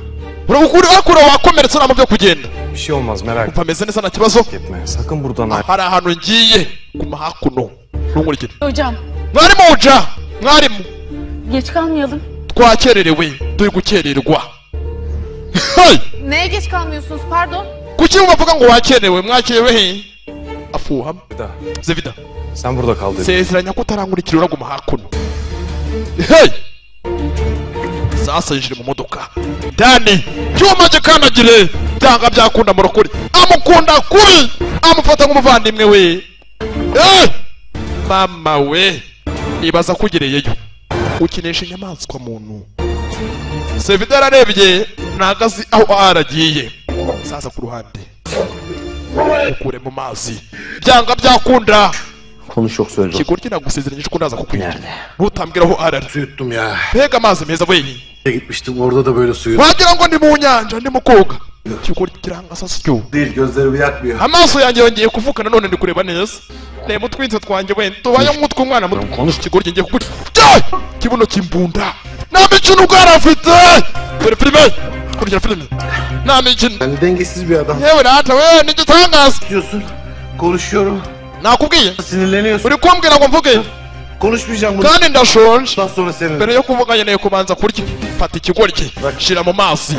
[SPEAKER 1] Urakura wakomeretse nama byo kugenda.
[SPEAKER 14] Bir şey olmaz merak
[SPEAKER 1] etme. Umva neza nta kibazo.
[SPEAKER 14] Etme. Sakın buradan ayrı.
[SPEAKER 1] Hari ahantu ngiye guma hakuno nturikire.
[SPEAKER 15] Hocam.
[SPEAKER 1] Mwarimu uja mwarimu.
[SPEAKER 15] Geç kalmayalım.
[SPEAKER 1] Twakererewe turi gukererwa. Hey!
[SPEAKER 11] Neye geç kalmıyorsunuz pardon?
[SPEAKER 1] Kuki mubavuga ngo wakerewe mwakerewe he? Afuham. Sevida.
[SPEAKER 14] Sen burada kal dedim.
[SPEAKER 1] Sezeranya ko utarangurikira uraguma hakuno. Hey! Sasa yinjira mu modoka. Dani cyuma gikanagire byanga byakunda murokuri. Amukunda kuri amufata nk'umuvandimwe we. Mama we ibaza kugereyeyo ukinesha inyamaswa muntu. Sevida ararebye nagazi aho aragiye sasa ku ruhande ukure mu mazi byanga byakunda.
[SPEAKER 12] Konuş yok söyle.
[SPEAKER 1] Kigoryi nagusezeranyije ko ndaza kukwica ntutambwira aho arara.
[SPEAKER 12] Su yuttum ya.
[SPEAKER 1] Mbega amazi meza we.
[SPEAKER 12] Gitmiştim orada da böyle suyu.
[SPEAKER 1] Wagira ngo ndi mu nyanja ndi mu koga. Kigoryi kiranga sasa cyo.
[SPEAKER 12] Değil gözlerimi yakmıyor.
[SPEAKER 1] Amaso yanjye yongeye kuvukana none ndi kureba neza. Reba utwinze twanjye we tubaye nk'utwo umwana muto. Kigoryi ngiye kukuri. Kibuno kimbunda. Nta mikino ugarafite. Dore filime. Kurya filime. Nta mikino.
[SPEAKER 12] Yani dengesiz bir adam.
[SPEAKER 1] Yewe rata we ni gitangaza.
[SPEAKER 12] Diyorsun. Konuşuyorum.
[SPEAKER 1] Nakubwiye.
[SPEAKER 12] Sinirleniyorsun.
[SPEAKER 1] Uri kumbwira ngo mvuge.
[SPEAKER 12] Konuşmayacağım bunu.
[SPEAKER 1] Kandi ndashonje.
[SPEAKER 12] Daha sonra senin.
[SPEAKER 1] Mbere yo kuvuga nkeneye kubanza kurya. Fata ikigoryi. Shira mu mazi.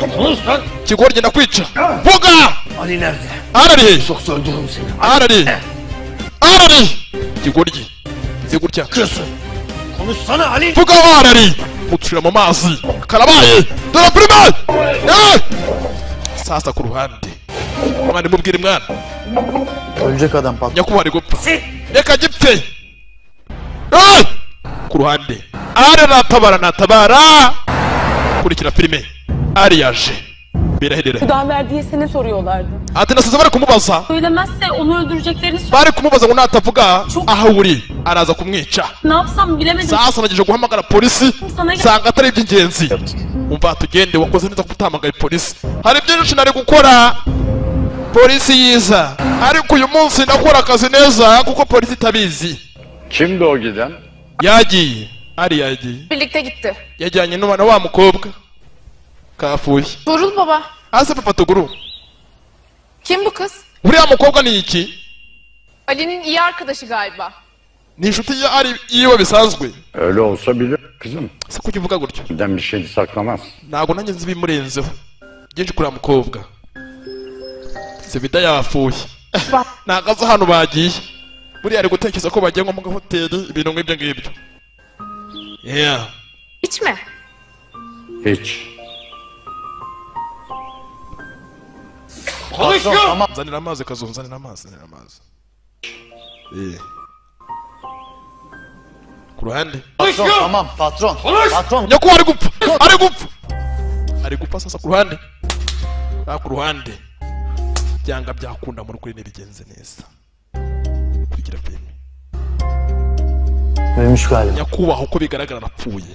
[SPEAKER 1] Ikigoryi ndakwica. Vuga!
[SPEAKER 12] Ali nerede?
[SPEAKER 1] Arari.
[SPEAKER 12] Çok söndürürüm seni.
[SPEAKER 1] Arari. Arari. Ikigoryi. Nzi gutya.
[SPEAKER 12] Kıyorsun. Konuşsana Ali.
[SPEAKER 1] Vuga Arari. mutushira mu mazi karabaye dore prime sasa ku ruhande mwana mubwire mwana
[SPEAKER 4] Ölecek adam patron.
[SPEAKER 1] nyakubahwa ari gupfa reka gipfe ku ruhande ari natabara kurikira filime ari yaje biraherera
[SPEAKER 15] Hüdaver diye seni soruyorlardı.
[SPEAKER 1] ati nasize bari kumubaza
[SPEAKER 15] Söylemezse onu öldüreceklerini
[SPEAKER 1] bari kumubaza ngo natavuga aho uri araza kumwica
[SPEAKER 15] Ne yapsam bilemedim.
[SPEAKER 1] sasa nageje guhamagara polisi sanga atari iby'ingenzi umva tugende wakoze neza kutamagaye polisi hari byinshi nari gukora polisi yiza ariko uyu munsi ndakora akazi neza kuko polisi itabizi
[SPEAKER 3] Kimdi o giden?
[SPEAKER 1] yagiye ari yagiye
[SPEAKER 11] Birlikte gitti.
[SPEAKER 1] yajyanye n'umwana wa mukobwa kafuye
[SPEAKER 11] Tuğrul baba.
[SPEAKER 1] ase papa tuguru
[SPEAKER 11] Kim bu kız?
[SPEAKER 1] uriya mukobwa ni iki
[SPEAKER 11] Ali'nin iyi arkadaşı galiba.
[SPEAKER 1] ni inshuti ya ari yiwe bisanzwe
[SPEAKER 3] Öyle olsa bilir kızım.
[SPEAKER 1] se kuki uvuga gutyo
[SPEAKER 3] Bizden bir şey saklamaz.
[SPEAKER 1] ntabwo nanjye nzi ibimurenzeho byinshi kuri uriya mukobwa Sevida yafuye ntabwo azi ahantu bagiye buriya ari gutekereza ko bagiye nko mu hoteli ibintu nk'ibyo ngibyo yeah
[SPEAKER 11] İçme.
[SPEAKER 3] Hiç.
[SPEAKER 1] Konuşuyor. Zanira amazi kazungu, zanira amazi. Ku ruhande.
[SPEAKER 4] Patron tamam patron. Patron.
[SPEAKER 1] Nyakubahwa ari gupfa sasa ku ruhande. Ku ruhande. Byanga byakunda muri kuri nebigenze neza. Kugira filime.
[SPEAKER 4] Ölmüş galiba.
[SPEAKER 1] Nyakubahwa uko bigaragara arapfuye.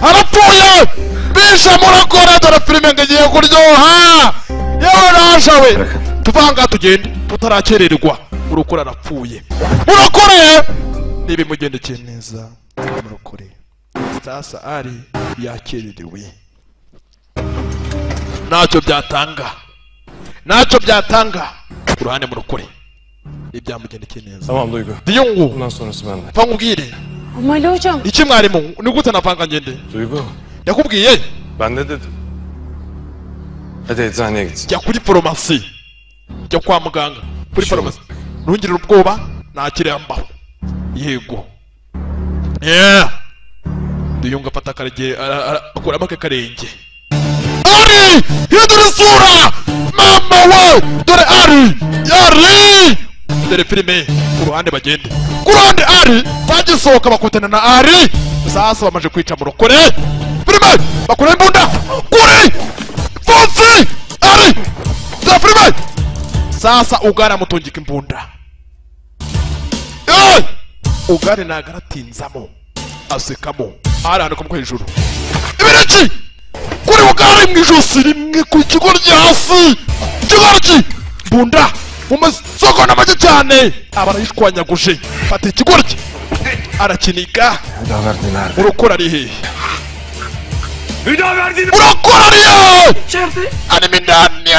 [SPEAKER 1] Arapfuye! Bisha murakora dore filime ngagiye kuryoha! Yewe nashawe! Tuvanga tugende tutarakererwa. Urukora arapfuye. Murakore! Nibi mugendekeye neza. Murakore. Sasa ari yakererewe. Ntacyo byatanga. Ku ruhande murakore. Ibyamugendekeye neza.
[SPEAKER 14] Tamam Duygu.
[SPEAKER 1] Diyungu.
[SPEAKER 14] Bundan sonrası bende.
[SPEAKER 1] Fa nkubwire.
[SPEAKER 15] Ama Ali hocam.
[SPEAKER 1] İki mwarimu ni gute napanga ngende?
[SPEAKER 14] Duygu.
[SPEAKER 1] Yakubwiye?
[SPEAKER 14] Ben ne dedim? Hadi eczaneye git.
[SPEAKER 1] Jya kuri farumasi. Jya kwa muganga. Kuri farumasi. Ntungirire ubwoba nakire mbaho. Yego. Yeah. Diyunga afata karege akuramo akarenge. Ari! Hindura isura! Mama we! Dore Ari! Dore filime ku ruhande bagende. Ku ruhande Ari bagisohoka bakutana na Ari. Sasa bamaje kwica murokore. Filime bakura imbunda. Kuri! Fonsi! Ari! Dore filime! Sasa ugara mutungika imbunda. Ugari nagaratinzamo. Asekamo. Ari hano kumwe hejuru. Ibireki! Kuri ugari mwijosi rimwe ku kigoryi hasi. Kigoryi! Bunda! Umasoko n'amajye cyane abarayishwanyaguje fata ikigoryi arakinika urukora ari hehe urakora ari hehe arimo indani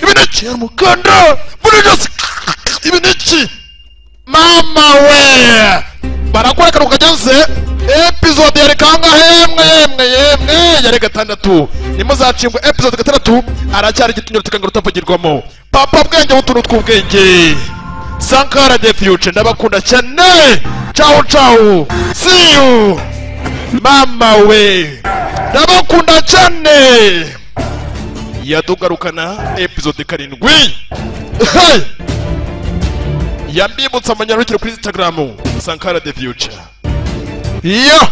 [SPEAKER 1] ibineki umukanda burijosi ibineki mama we barakora kano kageze episode yari kangahe yemwe yari gatandatu nimuzacibwa episode gatandatu aracyari igitinyiro tukanga rutavugirwamo papa bwenge butuntu tw'ubwenge Sankara the future ndabakunda cyane ciao see you mama we ndabakunda cyane yadugarukana episode karindwi yambibutsa amanyarukiro kuri Instagram Sankara the future yeah